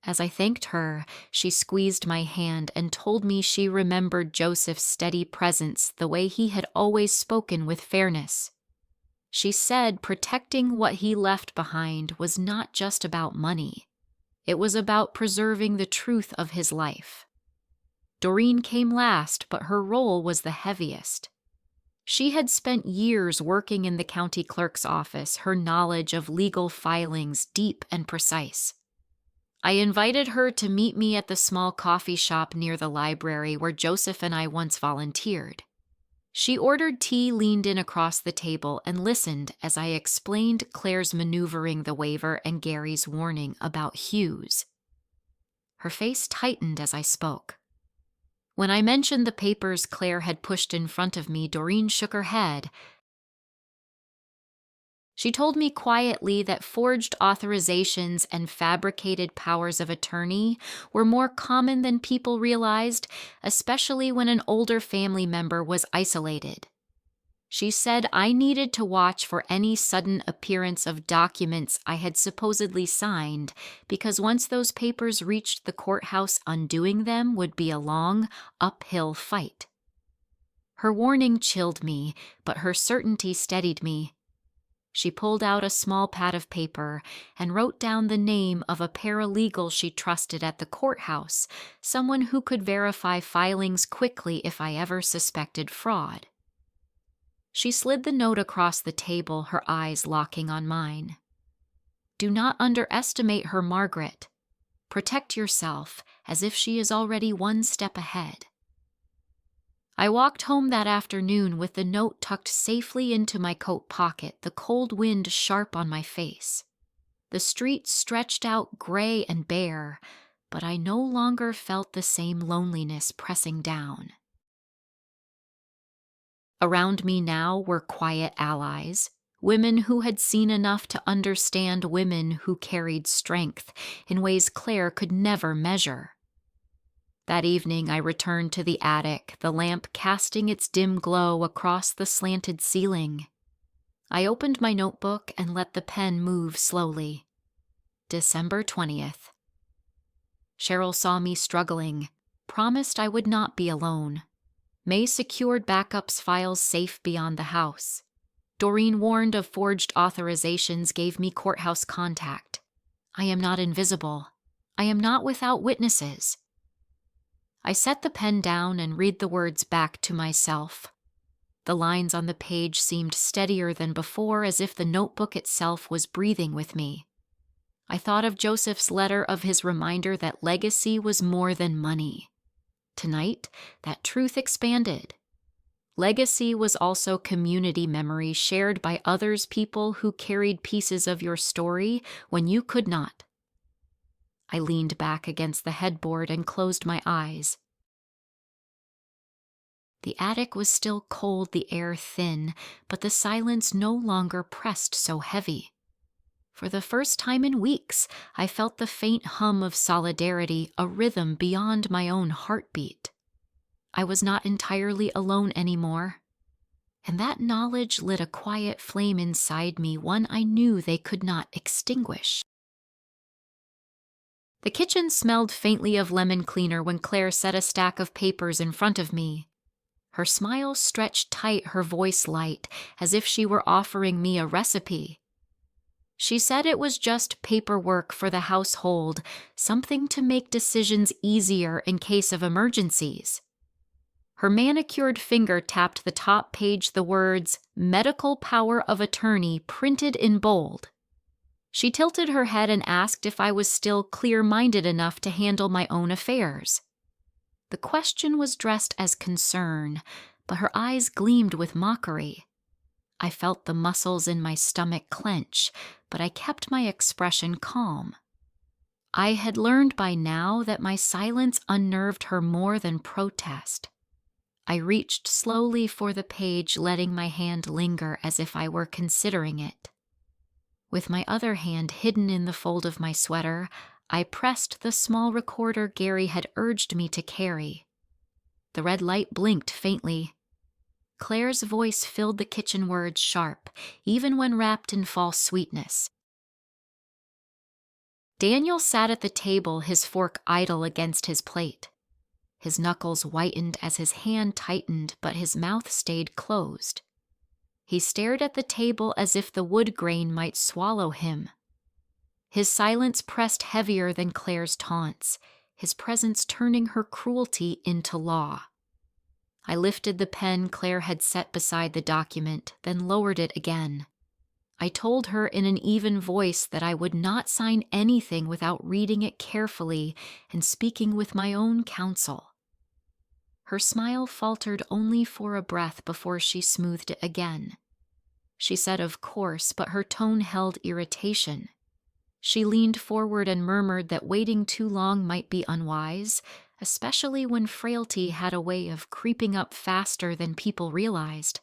As I thanked her, she squeezed my hand and told me she remembered Joseph's steady presence, the way he had always spoken with fairness. She said protecting what he left behind was not just about money. It was about preserving the truth of his life. Doreen came last, but her role was the heaviest. She had spent years working in the county clerk's office, her knowledge of legal filings deep and precise. I invited her to meet me at the small coffee shop near the library where Joseph and I once volunteered. She ordered tea, leaned in across the table, and listened as I explained Claire's maneuvering the waiver and Gary's warning about Hughes. Her face tightened as I spoke. When I mentioned the papers Claire had pushed in front of me, Doreen shook her head. She told me quietly that forged authorizations and fabricated powers of attorney were more common than people realized, especially when an older family member was isolated. She said I needed to watch for any sudden appearance of documents I had supposedly signed, because once those papers reached the courthouse, undoing them would be a long, uphill fight. Her warning chilled me, but her certainty steadied me. She pulled out a small pad of paper and wrote down the name of a paralegal she trusted at the courthouse, someone who could verify filings quickly if I ever suspected fraud. She slid the note across the table, her eyes locking on mine. "Do not underestimate her, Margaret. Protect yourself as if she is already one step ahead." I walked home that afternoon with the note tucked safely into my coat pocket, the cold wind sharp on my face. The street stretched out gray and bare, but I no longer felt the same loneliness pressing down. Around me now were quiet allies, women who had seen enough to understand women who carried strength in ways Claire could never measure. That evening I returned to the attic, the lamp casting its dim glow across the slanted ceiling. I opened my notebook and let the pen move slowly. December 20th. Cheryl saw me struggling, promised I would not be alone. May secured backups files safe beyond the house. Doreen warned of forged authorizations, gave me courthouse contact. I am not invisible. I am not without witnesses. I set the pen down and read the words back to myself. The lines on the page seemed steadier than before, as if the notebook itself was breathing with me. I thought of Joseph's letter, of his reminder that legacy was more than money. Tonight, that truth expanded. Legacy was also community memory shared by others, people who carried pieces of your story when you could not. I leaned back against the headboard and closed my eyes. The attic was still cold, the air thin, but the silence no longer pressed so heavy. For the first time in weeks, I felt the faint hum of solidarity, a rhythm beyond my own heartbeat. I was not entirely alone anymore, and that knowledge lit a quiet flame inside me, one I knew they could not extinguish. The kitchen smelled faintly of lemon cleaner when Claire set a stack of papers in front of me. Her smile stretched tight, her voice light, as if she were offering me a recipe. She said it was just paperwork for the household, something to make decisions easier in case of emergencies. Her manicured finger tapped the top page, the words, "Medical Power of Attorney," printed in bold. She tilted her head and asked if I was still clear-minded enough to handle my own affairs. The question was dressed as concern, but her eyes gleamed with mockery. I felt the muscles in my stomach clench, but I kept my expression calm. I had learned by now that my silence unnerved her more than protest. I reached slowly for the page, letting my hand linger as if I were considering it. With my other hand hidden in the fold of my sweater, I pressed the small recorder Gary had urged me to carry. The red light blinked faintly. Claire's voice filled the kitchen, words sharp, even when wrapped in false sweetness. Daniel sat at the table, his fork idle against his plate. His knuckles whitened as his hand tightened, but his mouth stayed closed. He stared at the table as if the wood grain might swallow him. His silence pressed heavier than Claire's taunts, his presence turning her cruelty into law. I lifted the pen Claire had set beside the document, then lowered it again. I told her in an even voice that I would not sign anything without reading it carefully and speaking with my own counsel. Her smile faltered only for a breath before she smoothed it again. She said, "Of course," but her tone held irritation. She leaned forward and murmured that waiting too long might be unwise, especially when frailty had a way of creeping up faster than people realized.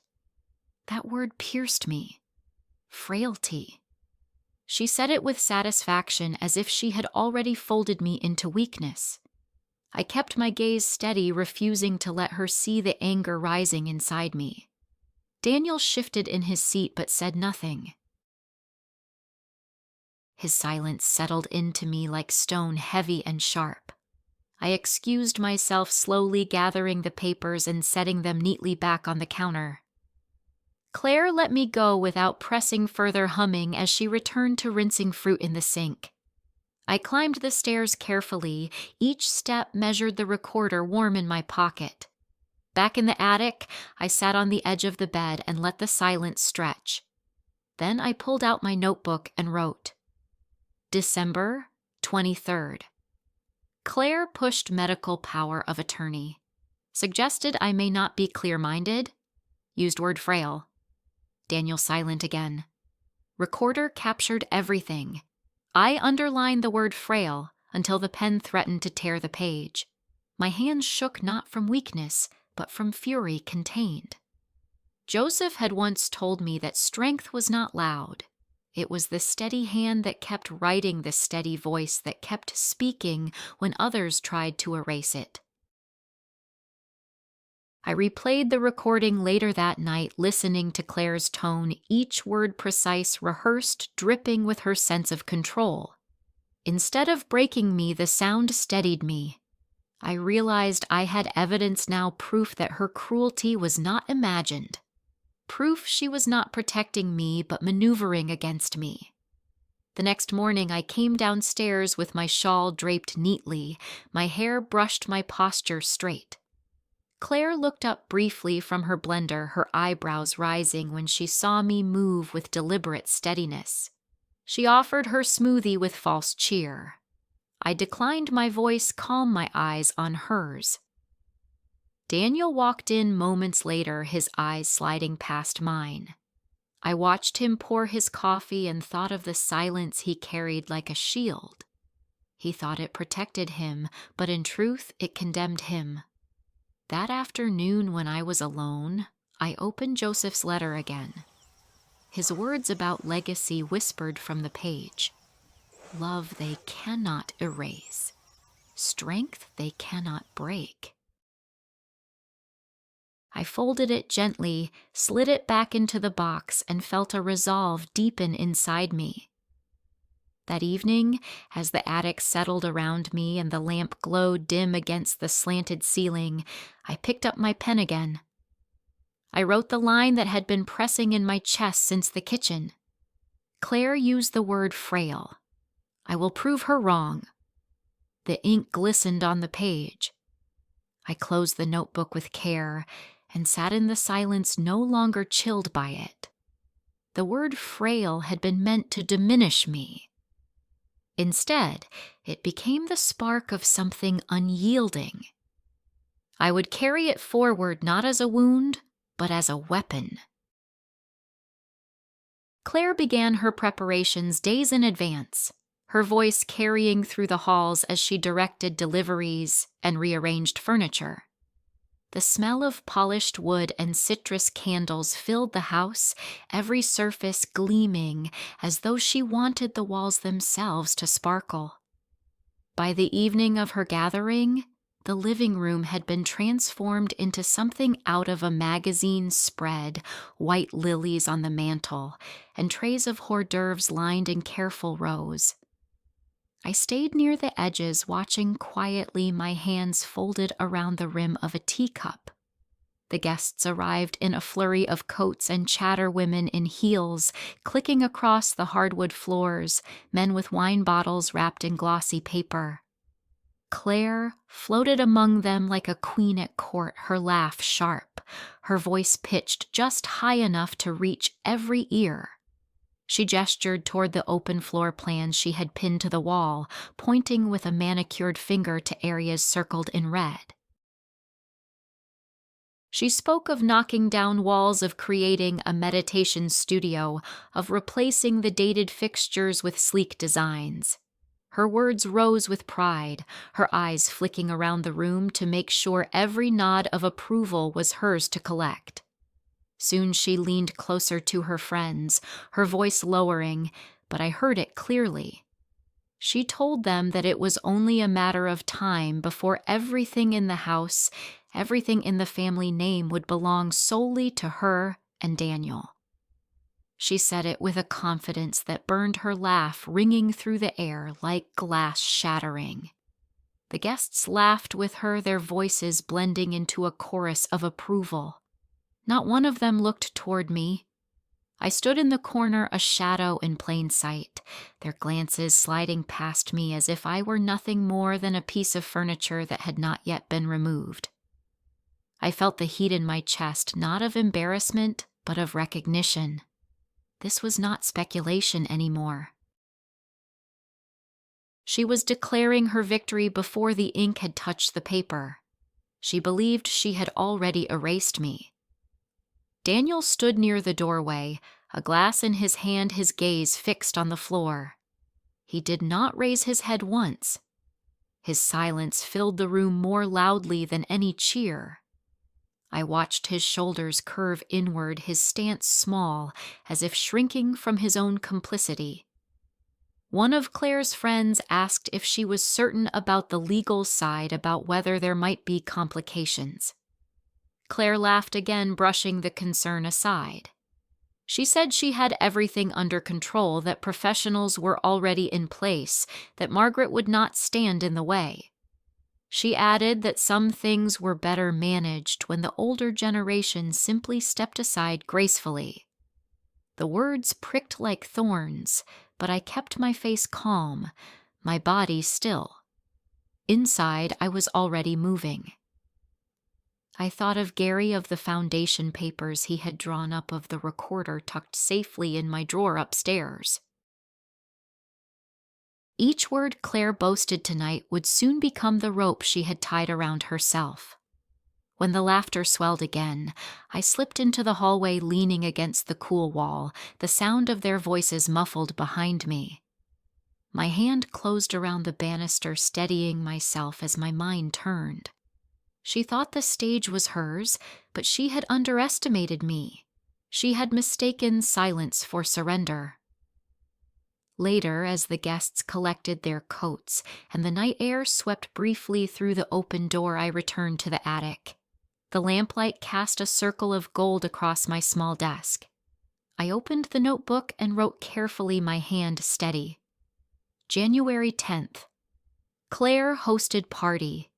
That word pierced me. Frailty. She said it with satisfaction, as if she had already folded me into weakness. I kept my gaze steady, refusing to let her see the anger rising inside me. Daniel shifted in his seat but said nothing. His silence settled into me like stone, heavy and sharp. I excused myself, slowly gathering the papers and setting them neatly back on the counter. Claire let me go without pressing further, humming as she returned to rinsing fruit in the sink. I climbed the stairs carefully, each step measured the recorder warm in my pocket. Back in the attic, I sat on the edge of the bed and let the silence stretch. Then I pulled out my notebook and wrote, December 23rd. Claire pushed medical power of attorney. Suggested I may not be clear-minded. Used word frail. Daniel silent again. Recorder captured everything. I underlined the word frail until the pen threatened to tear the page. My hands shook not from weakness, but from fury contained. Joseph had once told me that strength was not loud. It was the steady hand that kept writing, the steady voice that kept speaking when others tried to erase it. I replayed the recording later that night, listening to Claire's tone, each word precise, rehearsed, dripping with her sense of control. Instead of breaking me, the sound steadied me. I realized I had evidence now, proof that her cruelty was not imagined. Proof she was not protecting me, but maneuvering against me. The next morning, I came downstairs with my shawl draped neatly, my hair brushed, my posture straight. Claire looked up briefly from her blender, her eyebrows rising when she saw me move with deliberate steadiness. She offered her smoothie with false cheer. I declined my voice, calm, my eyes on hers. Daniel walked in moments later, his eyes sliding past mine. I watched him pour his coffee and thought of the silence he carried like a shield. He thought it protected him, but in truth it condemned him. That afternoon when I was alone, I opened Joseph's letter again. His words about legacy whispered from the page. Love they cannot erase. Strength they cannot break. I folded it gently, slid it back into the box, and felt a resolve deepen inside me. That evening, as the attic settled around me and the lamp glowed dim against the slanted ceiling, I picked up my pen again. I wrote the line that had been pressing in my chest since the kitchen. Claire used the word frail. I will prove her wrong. The ink glistened on the page. I closed the notebook with care and sat in the silence, no longer chilled by it. The word frail had been meant to diminish me. Instead, it became the spark of something unyielding. I would carry it forward not as a wound, but as a weapon. Claire began her preparations days in advance, her voice carrying through the halls as she directed deliveries and rearranged furniture. The smell of polished wood and citrus candles filled the house, every surface gleaming as though she wanted the walls themselves to sparkle. By the evening of her gathering, the living room had been transformed into something out of a magazine spread, white lilies on the mantel, and trays of hors d'oeuvres lined in careful rows. I stayed near the edges, watching quietly, my hands folded around the rim of a teacup. The guests arrived in a flurry of coats and chatter, women in heels, clicking across the hardwood floors, men with wine bottles wrapped in glossy paper. Claire floated among them like a queen at court, her laugh sharp, her voice pitched just high enough to reach every ear. She gestured toward the open floor plans she had pinned to the wall, pointing with a manicured finger to areas circled in red. She spoke of knocking down walls, of creating a meditation studio, of replacing the dated fixtures with sleek designs. Her words rose with pride, her eyes flicking around the room to make sure every nod of approval was hers to collect. Soon she leaned closer to her friends, her voice lowering, but I heard it clearly. She told them that it was only a matter of time before everything in the house, everything in the family name would belong solely to her and Daniel. She said it with a confidence that burned her laugh ringing through the air like glass shattering. The guests laughed with her, their voices blending into a chorus of approval. Not one of them looked toward me. I stood in the corner, a shadow in plain sight, their glances sliding past me as if I were nothing more than a piece of furniture that had not yet been removed. I felt the heat in my chest, not of embarrassment, but of recognition. This was not speculation anymore. She was declaring her victory before the ink had touched the paper. She believed she had already erased me. Daniel stood near the doorway, a glass in his hand, his gaze fixed on the floor. He did not raise his head once. His silence filled the room more loudly than any cheer. I watched his shoulders curve inward, his stance small, as if shrinking from his own complicity. One of Claire's friends asked if she was certain about the legal side, about whether there might be complications. Claire laughed again, brushing the concern aside. She said she had everything under control, that professionals were already in place, that Margaret would not stand in the way. She added that some things were better managed when the older generation simply stepped aside gracefully. The words pricked like thorns, but I kept my face calm, my body still. Inside, I was already moving. I thought of Gary, of the foundation papers he had drawn up, of the recorder tucked safely in my drawer upstairs. Each word Claire boasted tonight would soon become the rope she had tied around herself. When the laughter swelled again, I slipped into the hallway, leaning against the cool wall, the sound of their voices muffled behind me. My hand closed around the banister, steadying myself as my mind turned. She thought the stage was hers, but she had underestimated me. She had mistaken silence for surrender. Later, as the guests collected their coats and the night air swept briefly through the open door, I returned to the attic. The lamplight cast a circle of gold across my small desk. I opened the notebook and wrote carefully, my hand steady. January 10th. Claire hosted party.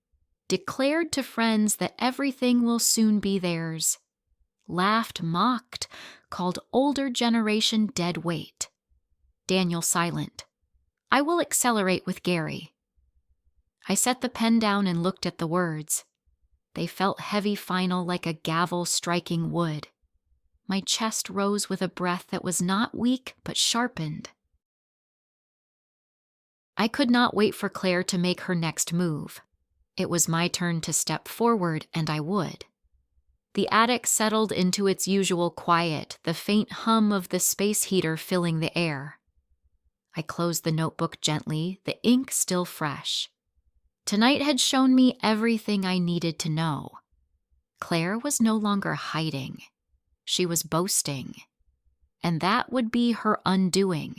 Declared to friends that everything will soon be theirs. Laughed, mocked, called older generation dead weight. Daniel silent. I will accelerate with Gary. I set the pen down and looked at the words. They felt heavy, final, like a gavel striking wood. My chest rose with a breath that was not weak but sharpened. I could not wait for Claire to make her next move. It was my turn to step forward, and I would. The attic settled into its usual quiet, the faint hum of the space heater filling the air. I closed the notebook gently, the ink still fresh. Tonight had shown me everything I needed to know. Claire was no longer hiding. She was boasting. And that would be her undoing.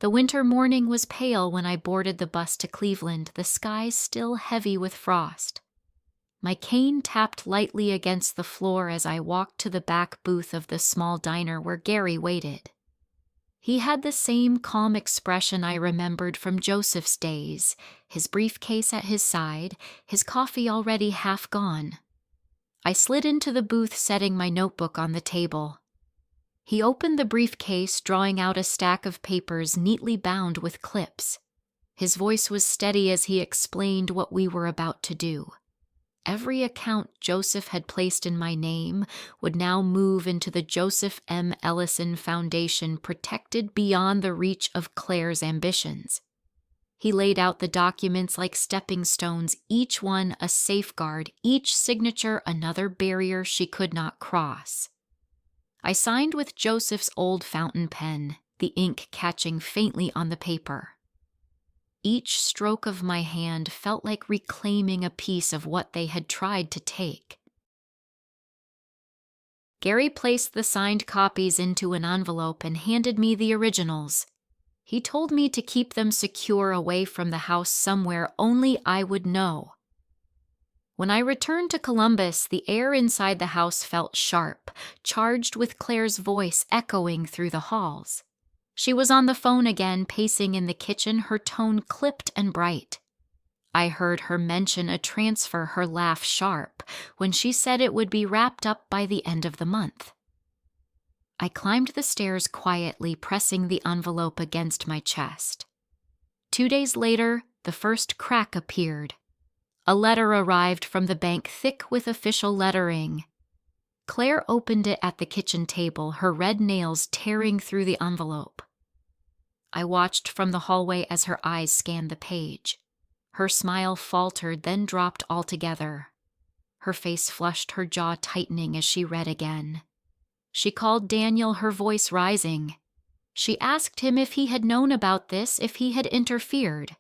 The winter morning was pale when I boarded the bus to Cleveland, the sky still heavy with frost. My cane tapped lightly against the floor as I walked to the back booth of the small diner where Gary waited. He had the same calm expression I remembered from Joseph's days, his briefcase at his side, his coffee already half gone. I slid into the booth, setting my notebook on the table. He opened the briefcase, drawing out a stack of papers neatly bound with clips. His voice was steady as he explained what we were about to do. Every account Joseph had placed in my name would now move into the Joseph M. Ellison Foundation, protected beyond the reach of Claire's ambitions. He laid out the documents like stepping stones, each one a safeguard, each signature another barrier she could not cross. I signed with Joseph's old fountain pen, the ink catching faintly on the paper. Each stroke of my hand felt like reclaiming a piece of what they had tried to take. Gary placed the signed copies into an envelope and handed me the originals. He told me to keep them secure away from the house somewhere only I would know. When I returned to Columbus, the air inside the house felt sharp, charged with Claire's voice echoing through the halls. She was on the phone again, pacing in the kitchen, her tone clipped and bright. I heard her mention a transfer, her laugh sharp, when she said it would be wrapped up by the end of the month. I climbed the stairs quietly, pressing the envelope against my chest. 2 days later, the first crack appeared. A letter arrived from the bank, thick with official lettering. Claire opened it at the kitchen table, her red nails tearing through the envelope. I watched from the hallway as her eyes scanned the page. Her smile faltered, then dropped altogether. Her face flushed, her jaw tightening as she read again. She called Daniel, her voice rising. She asked him if he had known about this, if he had interfered.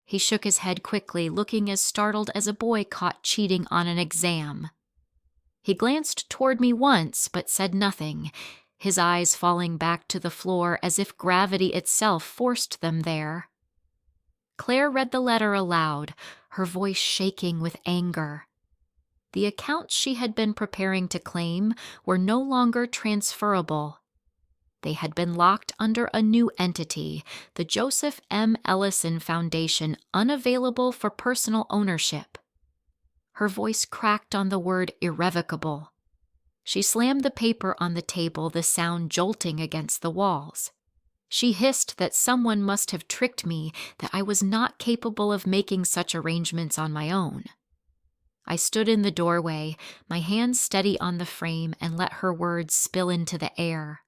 He shook his head quickly, looking as startled as a boy caught cheating on an exam. He glanced toward me once, but said nothing, his eyes falling back to the floor as if gravity itself forced them there. Claire read the letter aloud, her voice shaking with anger. The accounts she had been preparing to claim were no longer transferable. They had been locked under a new entity, the Joseph M. Ellison Foundation, unavailable for personal ownership. Her voice cracked on the word irrevocable. She slammed the paper on the table, the sound jolting against the walls. She hissed that someone must have tricked me, that I was not capable of making such arrangements on my own. I stood in the doorway, my hands steady on the frame, and let her words spill into the air.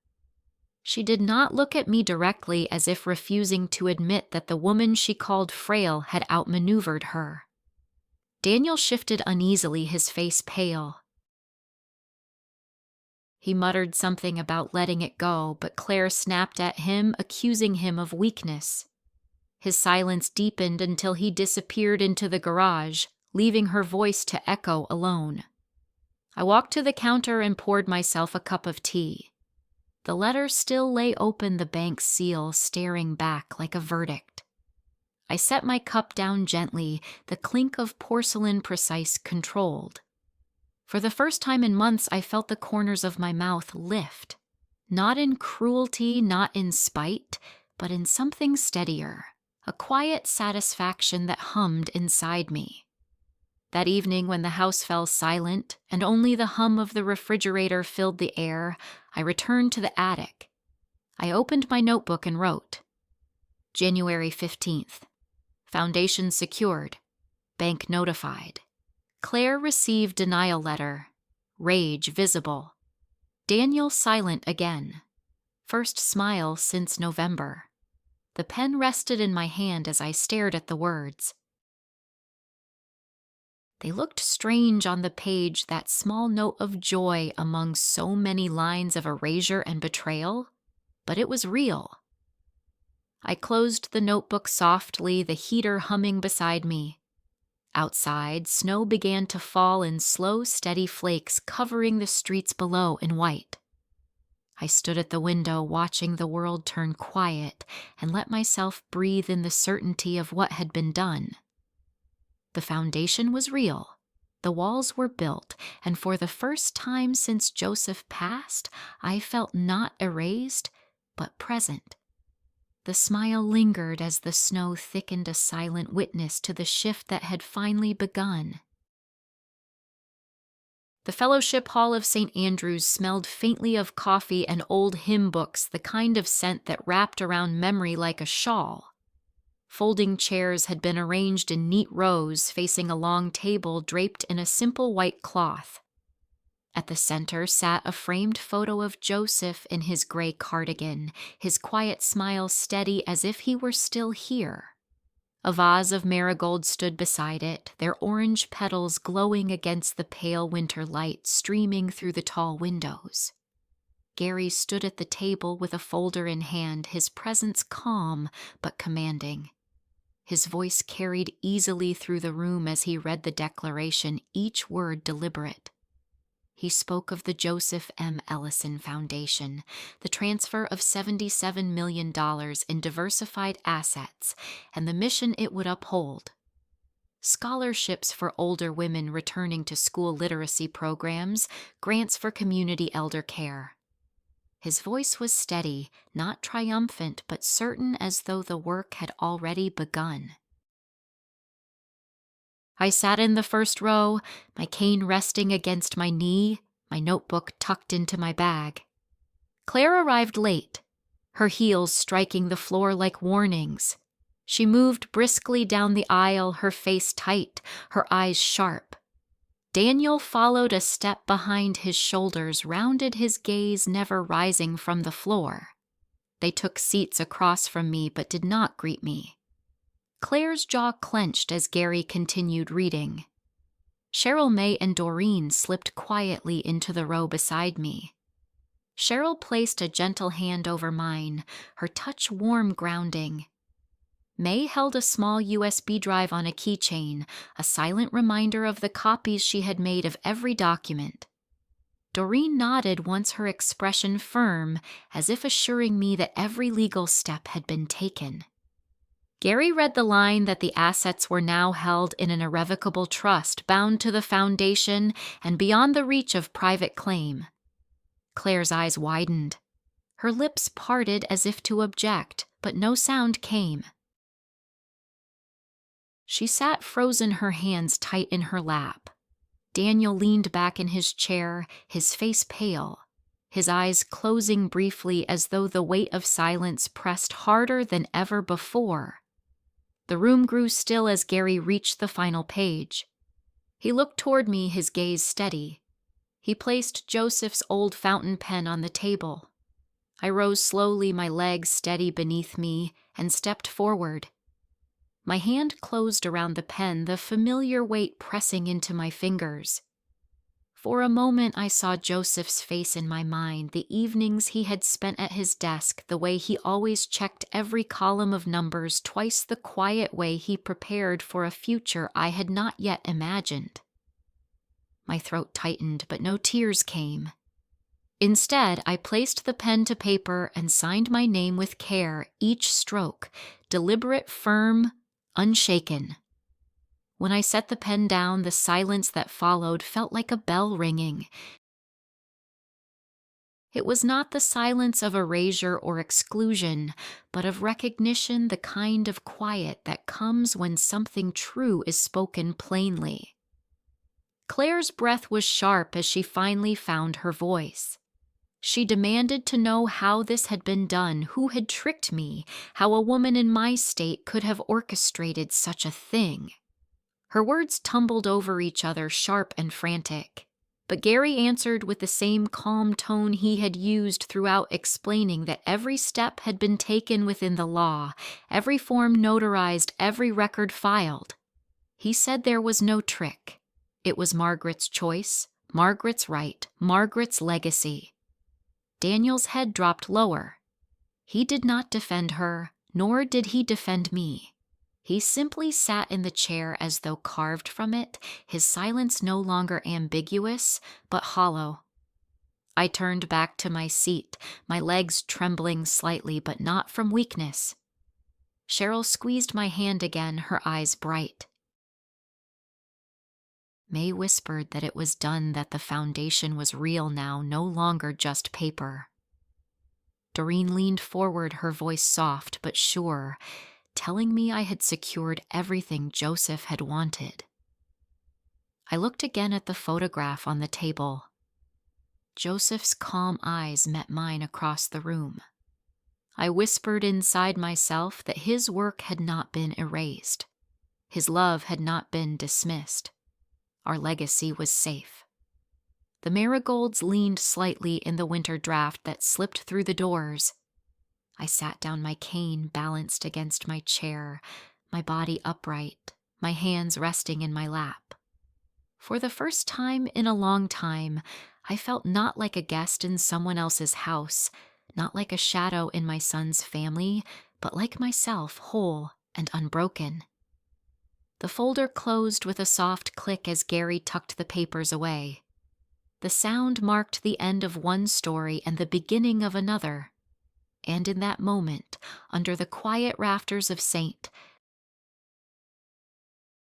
She did not look at me directly, as if refusing to admit that the woman she called frail had outmaneuvered her. Daniel shifted uneasily, his face pale. He muttered something about letting it go, but Claire snapped at him, accusing him of weakness. His silence deepened until he disappeared into the garage, leaving her voice to echo alone. I walked to the counter and poured myself a cup of tea. The letter still lay open, the bank's seal staring back like a verdict. I set my cup down gently, the clink of porcelain precise controlled. For the first time in months, I felt the corners of my mouth lift. Not in cruelty, not in spite, but in something steadier, a quiet satisfaction that hummed inside me. That evening, when the house fell silent and only the hum of the refrigerator filled the air, I returned to the attic. I opened my notebook and wrote, January 15th. Foundation secured. Bank notified. Claire received denial letter. Rage visible. Daniel silent again. First smile since November. The pen rested in my hand as I stared at the words. They looked strange on the page, that small note of joy among so many lines of erasure and betrayal, but it was real. I closed the notebook softly, the heater humming beside me. Outside, snow began to fall in slow, steady flakes, covering the streets below in white. I stood at the window, watching the world turn quiet, and let myself breathe in the certainty of what had been done. The foundation was real. The walls were built, and for the first time since Joseph passed, I felt not erased, but present. The smile lingered as the snow thickened, a silent witness to the shift that had finally begun. The Fellowship Hall of St. Andrew's smelled faintly of coffee and old hymn books, the kind of scent that wrapped around memory like a shawl. Folding chairs had been arranged in neat rows, facing a long table draped in a simple white cloth. At the center sat a framed photo of Joseph in his gray cardigan, his quiet smile steady as if he were still here. A vase of marigolds stood beside it, their orange petals glowing against the pale winter light streaming through the tall windows. Gary stood at the table with a folder in hand, his presence calm but commanding. His voice carried easily through the room as he read the declaration, each word deliberate. He spoke of the Joseph M. Ellison Foundation, the transfer of $77 million in diversified assets, and the mission it would uphold. Scholarships for older women returning to school literacy programs, grants for community elder care. His voice was steady, not triumphant, but certain as though the work had already begun. I sat in the first row, my cane resting against my knee, my notebook tucked into my bag. Claire arrived late, her heels striking the floor like warnings. She moved briskly down the aisle, her face tight, her eyes sharp. Daniel followed a step behind his shoulders, rounded his gaze never rising from the floor. They took seats across from me but did not greet me. Claire's jaw clenched as Gary continued reading. Cheryl May and Doreen slipped quietly into the row beside me. Cheryl placed a gentle hand over mine, her touch warm, grounding. May held a small USB drive on a keychain, a silent reminder of the copies she had made of every document. Doreen nodded, once her expression firm, as if assuring me that every legal step had been taken. Gary read the line that the assets were now held in an irrevocable trust bound to the foundation and beyond the reach of private claim. Claire's eyes widened. Her lips parted as if to object, but no sound came. She sat frozen, her hands tight in her lap. Daniel leaned back in his chair, his face pale, his eyes closing briefly as though the weight of silence pressed harder than ever before. The room grew still as Gary reached the final page. He looked toward me, his gaze steady. He placed Joseph's old fountain pen on the table. I rose slowly, my legs steady beneath me, and stepped forward. My hand closed around the pen, the familiar weight pressing into my fingers. For a moment I saw Joseph's face in my mind, the evenings he had spent at his desk, the way he always checked every column of numbers, twice the quiet way he prepared for a future I had not yet imagined. My throat tightened, but no tears came. Instead, I placed the pen to paper and signed my name with care, each stroke, deliberate, firm, unshaken. When I set the pen down, the silence that followed felt like a bell ringing. It was not the silence of erasure or exclusion, but of recognition, the kind of quiet that comes when something true is spoken plainly. Claire's breath was sharp as she finally found her voice. She demanded to know how this had been done, who had tricked me, how a woman in my state could have orchestrated such a thing. Her words tumbled over each other, sharp and frantic. But Gary answered with the same calm tone he had used throughout, explaining that every step had been taken within the law, every form notarized, every record filed. He said there was no trick. It was Margaret's choice, Margaret's right, Margaret's legacy. Daniel's head dropped lower. He did not defend her, nor did he defend me. He simply sat in the chair as though carved from it, his silence no longer ambiguous, but hollow. I turned back to my seat, my legs trembling slightly, but not from weakness. Cheryl squeezed my hand again, her eyes bright. May whispered that it was done, that the foundation was real now, no longer just paper. Doreen leaned forward, her voice soft but sure, telling me I had secured everything Joseph had wanted. I looked again at the photograph on the table. Joseph's calm eyes met mine across the room. I whispered inside myself that his work had not been erased. His love had not been dismissed. Our legacy was safe. The marigolds leaned slightly in the winter draft that slipped through the doors. I sat down, my cane balanced against my chair, my body upright, my hands resting in my lap. For the first time in a long time, I felt not like a guest in someone else's house, not like a shadow in my son's family, but like myself, whole and unbroken. The folder closed with a soft click as Gary tucked the papers away. The sound marked the end of one story and the beginning of another. And in that moment, under the quiet rafters of St.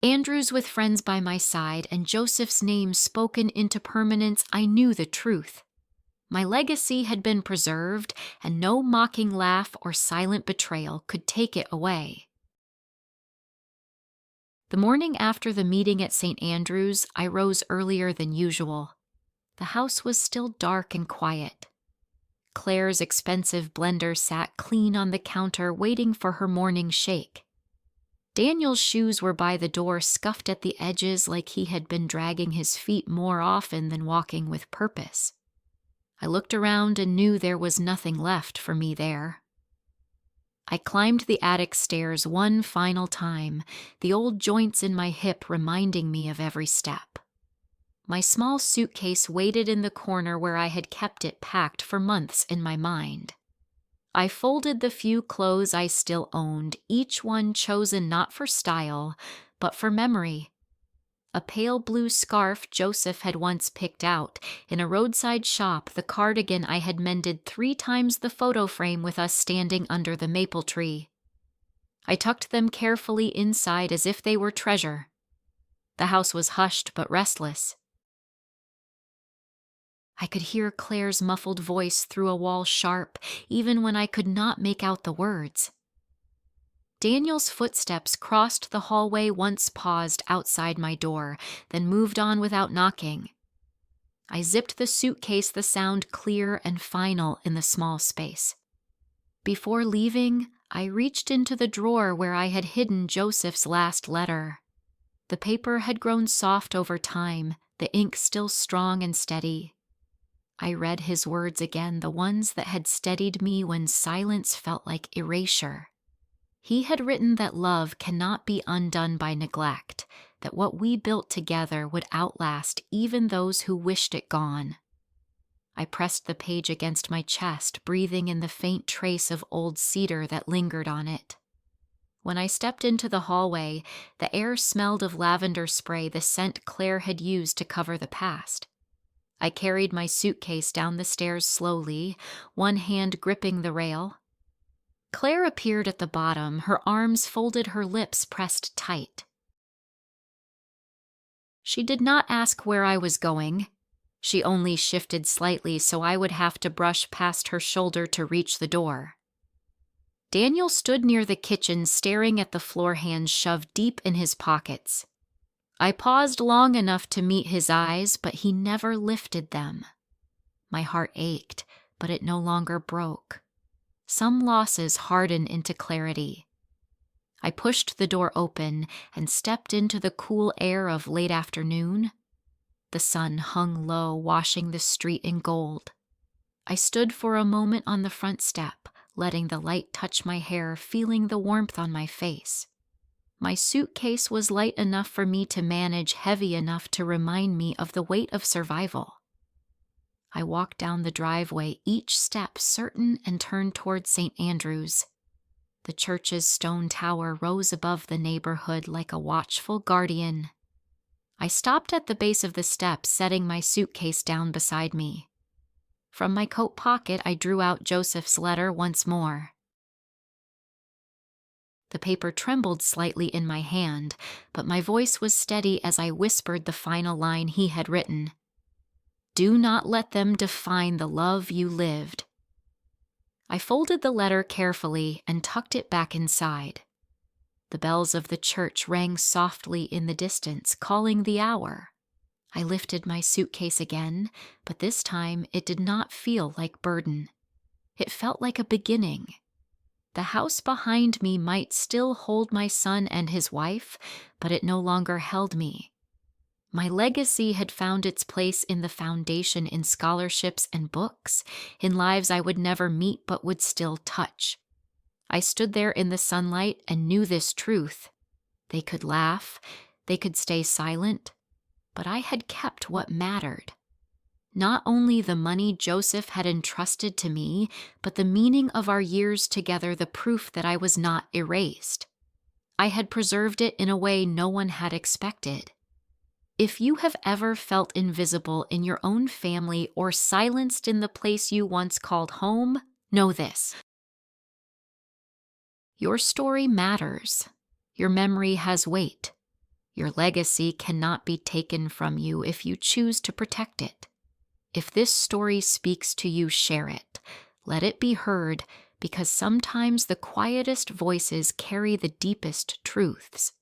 Andrews with friends by my side and Joseph's name spoken into permanence, I knew the truth. My legacy had been preserved, and no mocking laugh or silent betrayal could take it away. The morning after the meeting at St. Andrews, I rose earlier than usual. The house was still dark and quiet. Claire's expensive blender sat clean on the counter, waiting for her morning shake. Daniel's shoes were by the door, scuffed at the edges like he had been dragging his feet more often than walking with purpose. I looked around and knew there was nothing left for me there. I climbed the attic stairs one final time, the old joints in my hip reminding me of every step. My small suitcase waited in the corner where I had kept it packed for months in my mind. I folded the few clothes I still owned, each one chosen not for style, but for memory. A pale blue scarf Joseph had once picked out, in a roadside shop the cardigan I had mended 3 times the photo frame with us standing under the maple tree. I tucked them carefully inside as if they were treasure. The house was hushed but restless. I could hear Claire's muffled voice through a wall sharp, even when I could not make out the words. Daniel's footsteps crossed the hallway, once paused outside my door, then moved on without knocking. I zipped the suitcase, the sound clear and final in the small space. Before leaving, I reached into the drawer where I had hidden Joseph's last letter. The paper had grown soft over time, the ink still strong and steady. I read his words again, the ones that had steadied me when silence felt like erasure. He had written that love cannot be undone by neglect, that what we built together would outlast even those who wished it gone. I pressed the page against my chest, breathing in the faint trace of old cedar that lingered on it. When I stepped into the hallway, the air smelled of lavender spray, the scent Claire had used to cover the past. I carried my suitcase down the stairs slowly, one hand gripping the rail. Claire appeared at the bottom, her arms folded, her lips pressed tight. She did not ask where I was going. She only shifted slightly so I would have to brush past her shoulder to reach the door. Daniel stood near the kitchen, staring at the floor, hands shoved deep in his pockets. I paused long enough to meet his eyes, but he never lifted them. My heart ached, but it no longer broke. Some losses harden into clarity. I pushed the door open and stepped into the cool air of late afternoon. The sun hung low, washing the street in gold. I stood for a moment on the front step, letting the light touch my hair, feeling the warmth on my face. My suitcase was light enough for me to manage, heavy enough to remind me of the weight of survival. I walked down the driveway, each step certain, and turned toward St. Andrew's. The church's stone tower rose above the neighborhood like a watchful guardian. I stopped at the base of the steps, setting my suitcase down beside me. From my coat pocket, I drew out Joseph's letter once more. The paper trembled slightly in my hand, but my voice was steady as I whispered the final line he had written. Do not let them define the love you lived. I folded the letter carefully and tucked it back inside. The bells of the church rang softly in the distance, calling the hour. I lifted my suitcase again, but this time it did not feel like burden. It felt like a beginning. The house behind me might still hold my son and his wife, but it no longer held me. My legacy had found its place in the foundation, in scholarships and books, in lives I would never meet but would still touch. I stood there in the sunlight and knew this truth. They could laugh, they could stay silent, but I had kept what mattered. Not only the money Joseph had entrusted to me, but the meaning of our years together, the proof that I was not erased. I had preserved it in a way no one had expected. If you have ever felt invisible in your own family or silenced in the place you once called home, know this. Your story matters. Your memory has weight. Your legacy cannot be taken from you if you choose to protect it. If this story speaks to you, share it. Let it be heard, because sometimes the quietest voices carry the deepest truths.